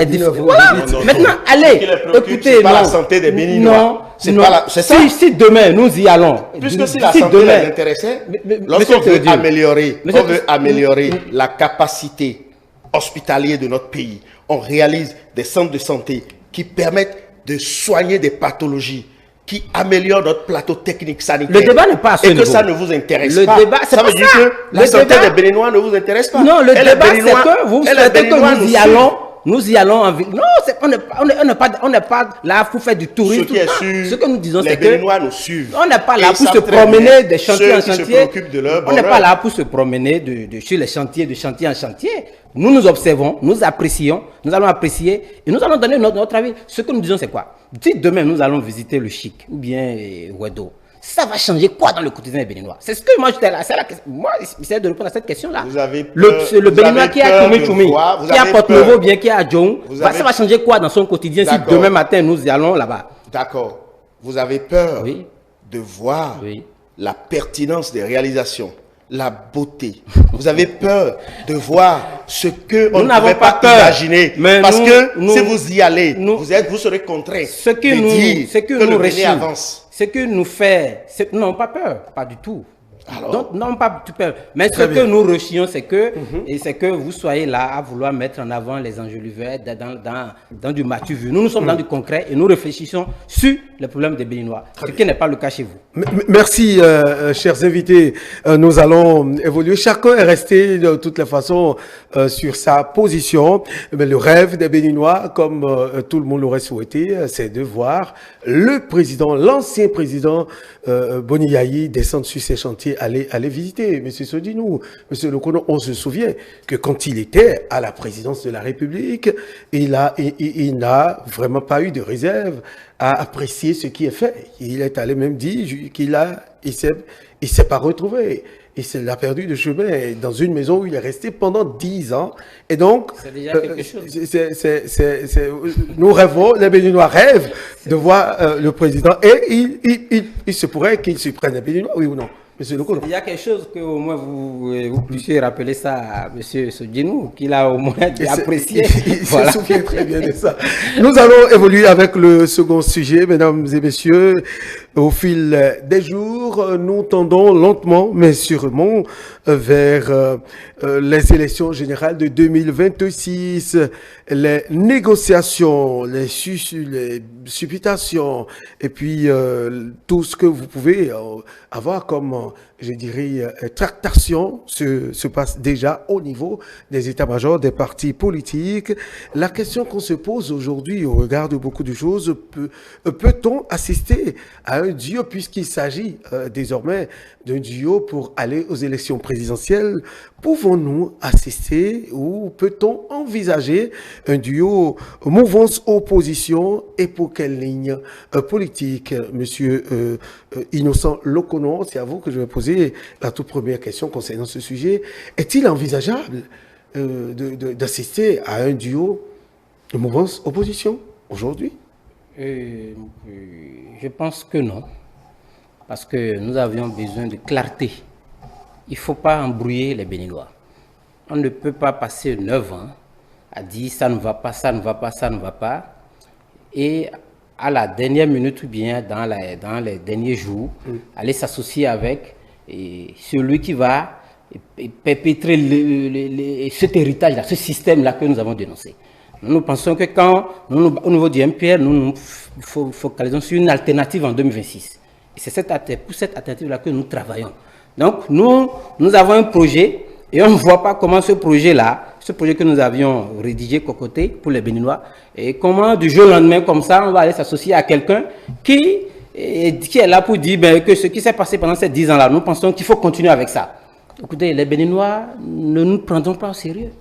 différents. Voilà. Maintenant, allez, écoutez, pas la santé des Béninois. C'est ça. Si demain, nous y allons. Puisque si la santé les intéressait, lorsqu'on veut améliorer la capacité hospitalière de notre pays, on réalise des centres de santé qui permettent de soigner des pathologies, qui améliore notre plateau technique sanitaire. Le débat n'est pas à ce niveau. Et que ça ne vous intéresse pas. Débat, ça veut dire que la santé des Béninois ne vous intéresse pas. Non, le débat, c'est que vous souhaitez que nous y allons. Nous y allons en ville. Non, on n'est pas là pour faire du tourisme. Ce que nous disons, c'est que les Béninois nous suivent. On n'est pas là pour se promener de chantier en chantier. On n'est pas là pour se promener sur les chantiers, de chantier en chantier. Nous nous observons, nous apprécions, nous allons apprécier et nous allons donner notre avis. Ce que nous disons, c'est quoi? Si demain nous allons visiter le Chic ou bien Wedo, ça va changer quoi dans le quotidien des Béninois? C'est ce que moi j'étais là. Moi, j'essaie de répondre à cette question-là. Le Béninois qui est à Choumi, qui est à Porte-Nouveau, bien qui est à Djong, ça va changer quoi dans son quotidien si demain matin nous y allons là-bas? D'accord. Vous avez peur de voir la pertinence des réalisations, la beauté. Vous avez peur de voir ce que on ne pouvait pas imaginer. Parce que si vous y allez, vous serez contraint de dire que le Bénin avance. Ce que nous fait, non, pas peur, pas du tout. Donc, non, pas du peur. Mais ce que nous rechions, c'est que, vous soyez là à vouloir mettre en avant les enjoliveurs dans du matu vu. Nous sommes dans du concret et nous réfléchissons sur les problèmes des Béninois, ce qui n'est pas le cas chez vous. Merci, chers invités. Nous allons évoluer. Chacun est resté de toutes les façons sur sa position. Mais le rêve des Béninois, comme tout le monde l'aurait souhaité, c'est de voir le président, l'ancien président Boni Yayi descendre sur ses chantiers, aller visiter. Monsieur Sodinou, Monsieur Lokono, on se souvient que quand il était à la présidence de la République, il n'a vraiment pas eu de réserve à apprécier ce qui est fait. Il est allé même dire il s'est pas retrouvé. Il s'est perdu de chemin dans une maison où il est resté pendant 10 ans. Et donc, c'est déjà quelque chose. Nous rêvons, les Béninois rêvent de voir le président. Et il se pourrait qu'il se prenne les Béninois, oui ou non? Monsieur Lokono. Il y a quelque chose que au moins vous puissiez rappeler ça à M. Sodinou, qu'il a au moins apprécié. Il se souvient très bien de ça. Nous allons évoluer avec le second sujet, mesdames et messieurs. Au fil des jours, nous tendons lentement mais sûrement vers les élections générales de 2026. Les négociations, les supputations et puis tout ce que vous pouvez avoir comme, je dirais, tractation se passe déjà au niveau des états-majors des partis politiques. La question qu'on se pose aujourd'hui au regard de beaucoup de choses, peut-on assister à un duo puisqu'il s'agit désormais d'un duo pour aller aux élections présidentielles? Pouvons-nous assister ou peut-on envisager un duo mouvance opposition et pour quelle ligne politique? Monsieur Innocent Lokono, c'est à vous que je vais poser la toute première question concernant ce sujet. Est-il envisageable d'assister à un duo de mouvance opposition aujourd'hui? Je pense que non, parce que nous avions besoin de clarté. Il ne faut pas embrouiller les Béninois. On ne peut pas passer 9 ans à dire ça ne va pas, ça ne va pas, ça ne va pas. Et à la dernière minute ou bien dans les derniers jours, aller s'associer avec celui qui va perpétrer cet héritage-là, ce système-là que nous avons dénoncé. Nous pensons que quand, au niveau du MPR, nous nous focalisons sur une alternative en 2026. Et c'est pour cette alternative-là que nous travaillons. Donc, nous avons un projet et on ne voit pas comment ce projet-là, ce projet que nous avions rédigé, cocoté pour les Béninois, et comment du jour au lendemain, comme ça, on va aller s'associer à quelqu'un qui est là pour dire que ce qui s'est passé pendant ces 10 ans-là, nous pensons qu'il faut continuer avec ça. Écoutez, les Béninois ne nous prendront pas au sérieux.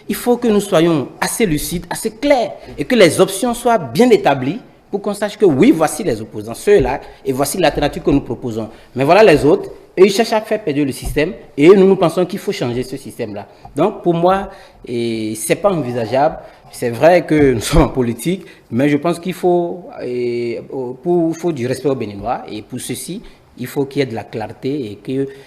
Il faut que nous soyons assez lucides, assez clairs, et que les options soient bien établies pour qu'on sache que oui, voici les opposants, ceux-là, et voici l'alternative que nous proposons. Mais voilà les autres, et ils cherchent à faire perdre le système, et nous pensons qu'il faut changer ce système-là. Donc pour moi, ce n'est pas envisageable. C'est vrai que nous sommes en politique, mais je pense qu'il faut, faut du respect aux Béninois, et pour ceci, il faut qu'il y ait de la clarté,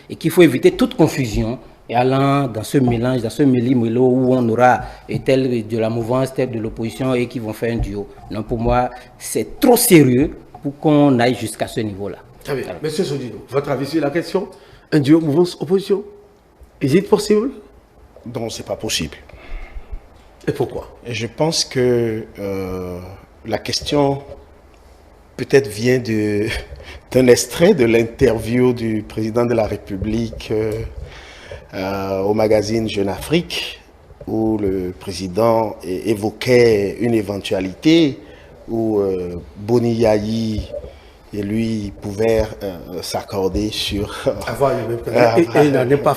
et qu'il faut éviter toute confusion, et allant dans ce mélange, dans ce méli-mélo où on aura tel de la mouvance, tel de l'opposition et qui vont faire un duo. Non, pour moi, c'est trop sérieux pour qu'on aille jusqu'à ce niveau-là. Très bien. Monsieur Sodino, votre avis sur la question? Un duo mouvance-opposition, est-il possible? Non, c'est pas possible. Et pourquoi? Et je pense que la question peut-être vient d'un extrait de l'interview du président de la République au magazine Jeune Afrique, où le président évoquait une éventualité où Boni Yayi et lui pouvaient s'accorder sur... il n'en a pas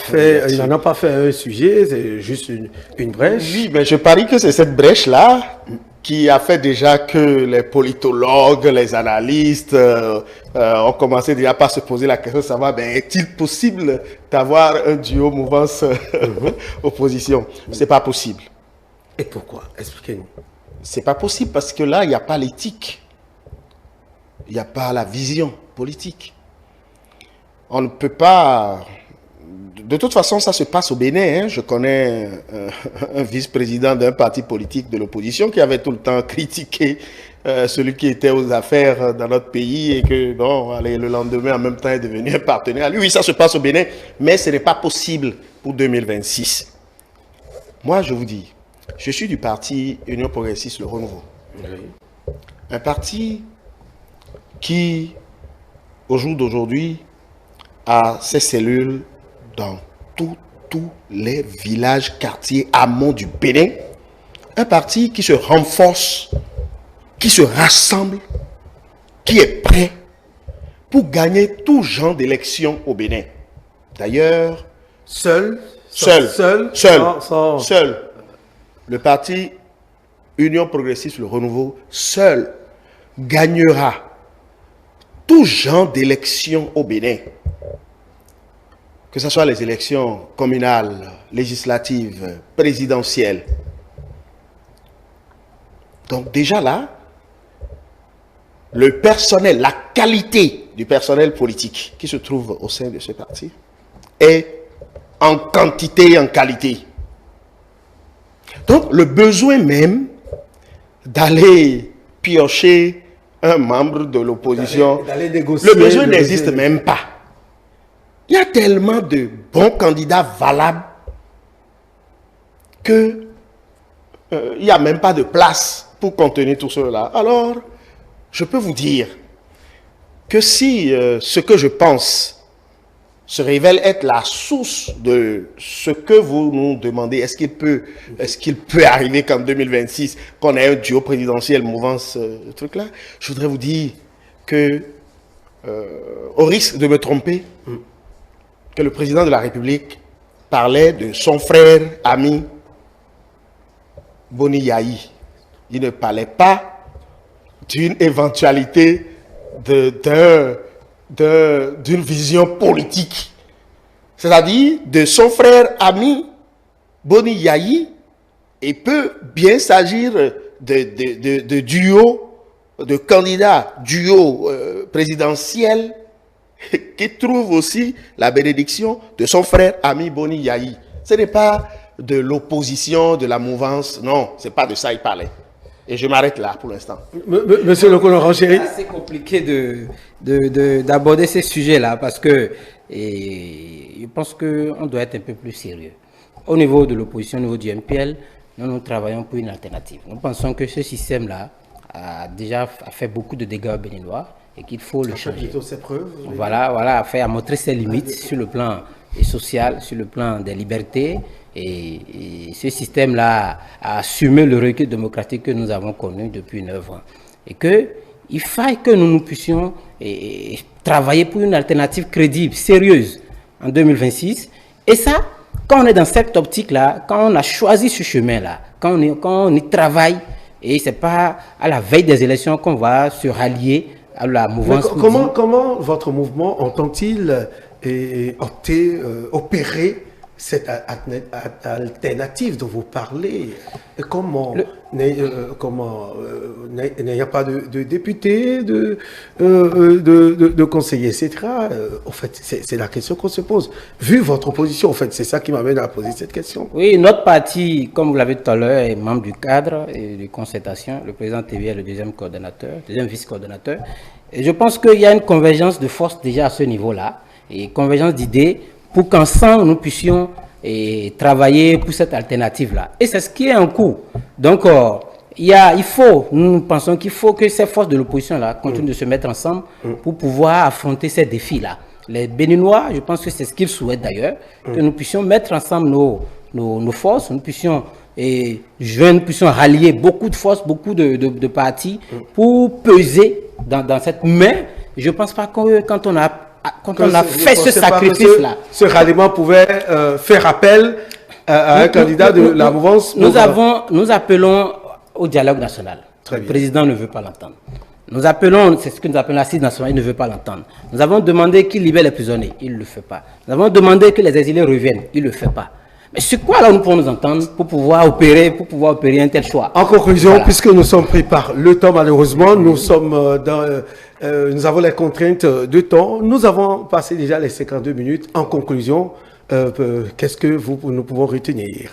fait un sujet, c'est juste une brèche. Oui, mais je parie que c'est cette brèche-là qui a fait déjà que les politologues, les analystes ont commencé déjà par se poser la question de savoir, est-il possible d'avoir un duo mouvance-opposition? C'est pas possible. Et pourquoi? Expliquez-nous. C'est pas possible parce que là, il n'y a pas l'éthique. Il n'y a pas la vision politique. On ne peut pas... De toute façon, ça se passe au Bénin. Hein. Je connais un vice-président d'un parti politique de l'opposition qui avait tout le temps critiqué celui qui était aux affaires dans notre pays et que, bon, allez, le lendemain, en même temps, est devenu un partenaire. Oui, ça se passe au Bénin, mais ce n'est pas possible pour 2026. Moi, je vous dis, je suis du parti Union Progressiste Le Renouveau. Oui. Un parti qui, au jour d'aujourd'hui, a ses cellules dans tous les villages, quartiers, hameaux du Bénin. Un parti qui se renforce, qui se rassemble, qui est prêt pour gagner tout genre d'élections au Bénin. D'ailleurs, seul, le parti Union Progressiste Le Renouveau, seul, gagnera tout genre d'élections au Bénin. Que ce soit les élections communales, législatives, présidentielles. Donc déjà là, le personnel, la qualité du personnel politique qui se trouve au sein de ce parti est en quantité et en qualité. Donc le besoin même d'aller piocher un membre de l'opposition. Le besoin n'existe même pas. Il y a tellement de bons candidats valables que il n'y a même pas de place pour contenir tout cela. Alors, je peux vous dire que si ce que je pense se révèle être la source de ce que vous nous demandez, est-ce qu'il peut arriver qu'en 2026, qu'on ait un duo présidentiel mouvant ce truc-là, je voudrais vous dire que, au risque de me tromper, que le président de la République parlait de son frère, ami, Boni Yayi. Il ne parlait pas d'une éventualité d'une vision politique. C'est-à-dire de son frère ami Boni Yayi, et peut bien s'agir de duo, de candidats duo présidentiel qui trouve aussi la bénédiction de son frère ami Boni Yayi. Ce n'est pas de l'opposition, de la mouvance, non, ce n'est pas de ça il parlait. Et je m'arrête là pour l'instant. Monsieur le colonel Chéri. C'est assez compliqué d'aborder ces sujets-là parce que je pense qu'on doit être un peu plus sérieux. Au niveau de l'opposition, au niveau du MPL, nous travaillons pour une alternative. Nous pensons que ce système-là a déjà fait beaucoup de dégâts au Béninois et qu'il faut le changer. Ses preuves, voilà, a montré ses limites sur le plan social, sur le plan des libertés. Et ce système-là a assumé le recul démocratique que nous avons connu depuis 9 ans. Et qu'il faille que nous puissions travailler pour une alternative crédible, sérieuse, en 2026. Et ça, quand on est dans cette optique-là, quand on a choisi ce chemin-là, quand on y travaille, et ce n'est pas à la veille des élections qu'on va se rallier à la mouvance. Comment votre mouvement entend-il opérer cette alternative dont vous parlez? Comment n'ayant pas de députés, de conseillers, etc. En fait, c'est la question qu'on se pose. Vu votre position, en fait, c'est ça qui m'amène à poser cette question. Oui, notre parti, comme vous l'avez dit tout à l'heure, est membre du cadre et de concertation. Le président TV est le deuxième vice-coordonnateur. Et je pense qu'il y a une convergence de force déjà à ce niveau-là, et convergence d'idées pour qu'ensemble nous puissions travailler pour cette alternative-là. Et c'est ce qui est en cours. Donc, nous pensons qu'il faut que ces forces de l'opposition-là continuent de se mettre ensemble pour pouvoir affronter ces défis-là. Les Béninois, je pense que c'est ce qu'ils souhaitent d'ailleurs, que nous puissions mettre ensemble nos forces, nous puissions rallier beaucoup de forces, beaucoup de partis pour peser dans cette main. Je ne pense pas que quand on a fait ce sacrifice-là, ce ralliement pouvait faire appel à un candidat de la mouvance. Nous appelons au dialogue national. Le président ne veut pas l'entendre. C'est ce que nous appelons l'assise nationale, il ne veut pas l'entendre. Nous avons demandé qu'il libère les prisonniers, il ne le fait pas. Nous avons demandé que les exilés reviennent, il ne le fait pas. Mais sur quoi là nous pouvons nous entendre pour pouvoir opérer un tel choix? En conclusion, puisque nous sommes pris par le temps malheureusement, nous avons les contraintes de temps. Nous avons passé déjà les 52 minutes. En conclusion, qu'est-ce que nous pouvons retenir?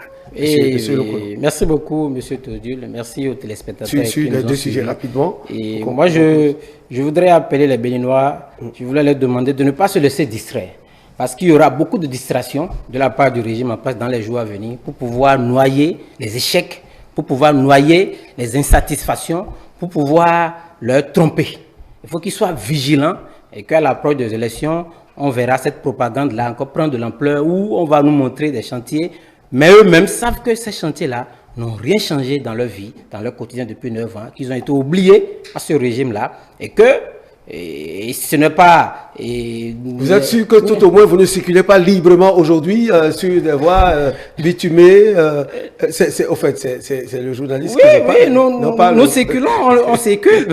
Merci beaucoup, Monsieur Todul. Merci aux téléspectateurs. Sur les deux sujets rapidement. Et moi, je voudrais appeler les Béninois, je voulais leur demander de ne pas se laisser distraire. Parce qu'il y aura beaucoup de distractions de la part du régime en place dans les jours à venir pour pouvoir noyer les échecs, pour pouvoir noyer les insatisfactions, pour pouvoir leur tromper. Il faut qu'ils soient vigilants et qu'à l'approche des élections, on verra cette propagande-là encore prendre de l'ampleur où on va nous montrer des chantiers. Mais eux-mêmes savent que ces chantiers-là n'ont rien changé dans leur vie, dans leur quotidien depuis 9 ans, qu'ils ont été oubliés par ce régime-là et que ce n'est pas... Vous êtes sûr que tout au moins vous ne circulez pas librement aujourd'hui sur des voies bitumées au fait, c'est le journaliste qui nous circulons, on circule.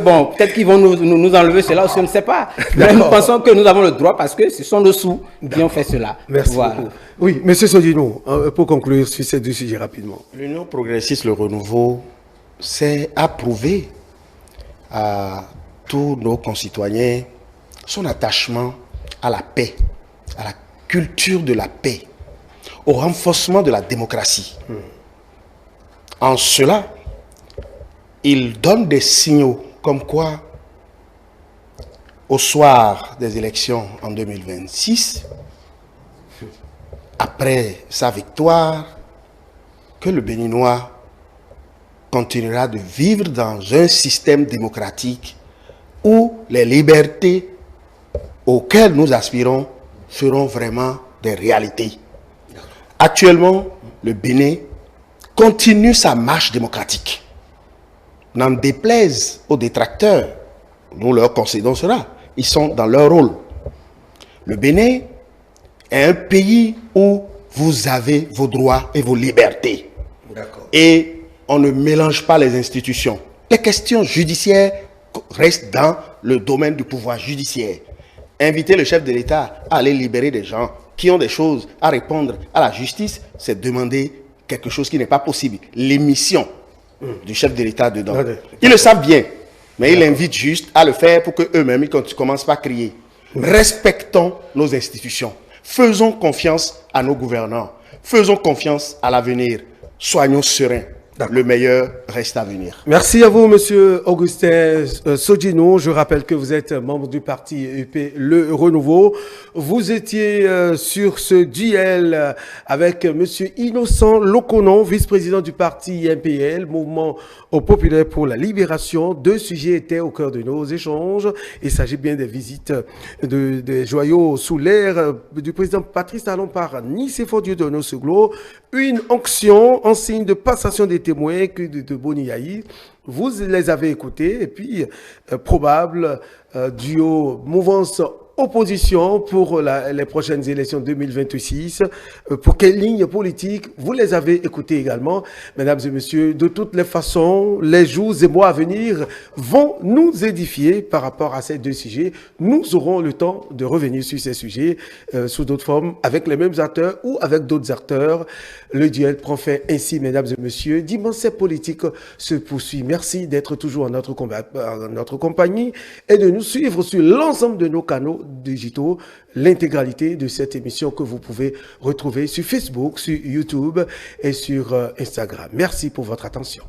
Bon, peut-être qu'ils vont nous enlever cela, je ne sais pas. Mais nous pensons que nous avons le droit parce que ce sont nos sous qui ont fait cela. Merci beaucoup. Oui, M. Sodino, pour conclure sur ces deux sujets rapidement. L'Union progressiste, le renouveau, c'est approuvé à tous nos concitoyens son attachement à la paix, à la culture de la paix, au renforcement de la démocratie. En cela, il donne des signaux comme quoi, au soir des élections en 2026, après sa victoire, que le Béninois continuera de vivre dans un système démocratique où les libertés auxquelles nous aspirons seront vraiment des réalités. Actuellement, le Bénin continue sa marche démocratique. N'en déplaise aux détracteurs, nous leur concédons cela. Ils sont dans leur rôle. Le Bénin est un pays où vous avez vos droits et vos libertés. Et on ne mélange pas les institutions. Les questions judiciaires restent dans le domaine du pouvoir judiciaire. Inviter le chef de l'État à aller libérer des gens qui ont des choses à répondre à la justice, c'est demander quelque chose qui n'est pas possible. L'émission du chef de l'État dedans. Ils le savent bien, mais ils l'invitent juste à le faire pour qu'eux-mêmes, ils ne commencent pas à crier. Respectons nos institutions. Faisons confiance à nos gouvernants. Faisons confiance à l'avenir. Soyons sereins. Le meilleur reste à venir. Merci à vous, Monsieur Augustin Sodino. Je rappelle que vous êtes membre du parti UP Le Renouveau. Vous étiez sur ce duel avec Monsieur Innocent Lokonon, vice-président du parti MPL, Mouvement populaire pour la libération. Deux sujets étaient au cœur de nos échanges. Il s'agit bien des visites des joyaux sous l'air du président Patrice Talon par Nicéphore Dieudonné Soglo. Une onction en signe de passation des témoins que de Boniaï. Vous les avez écoutés et puis probable duo mouvance opposition pour les prochaines élections 2026. Pour quelle ligne politique? Vous les avez écoutés également. Mesdames et messieurs, de toutes les façons, les jours et mois à venir vont nous édifier par rapport à ces deux sujets. Nous aurons le temps de revenir sur ces sujets sous d'autres formes, avec les mêmes acteurs ou avec d'autres acteurs. Le duel prend fin ainsi, mesdames et messieurs. Dimanche politique se poursuit. Merci d'être toujours en notre compagnie et de nous suivre sur l'ensemble de nos canaux digitaux, l'intégralité de cette émission que vous pouvez retrouver sur Facebook, sur YouTube et sur Instagram. Merci pour votre attention.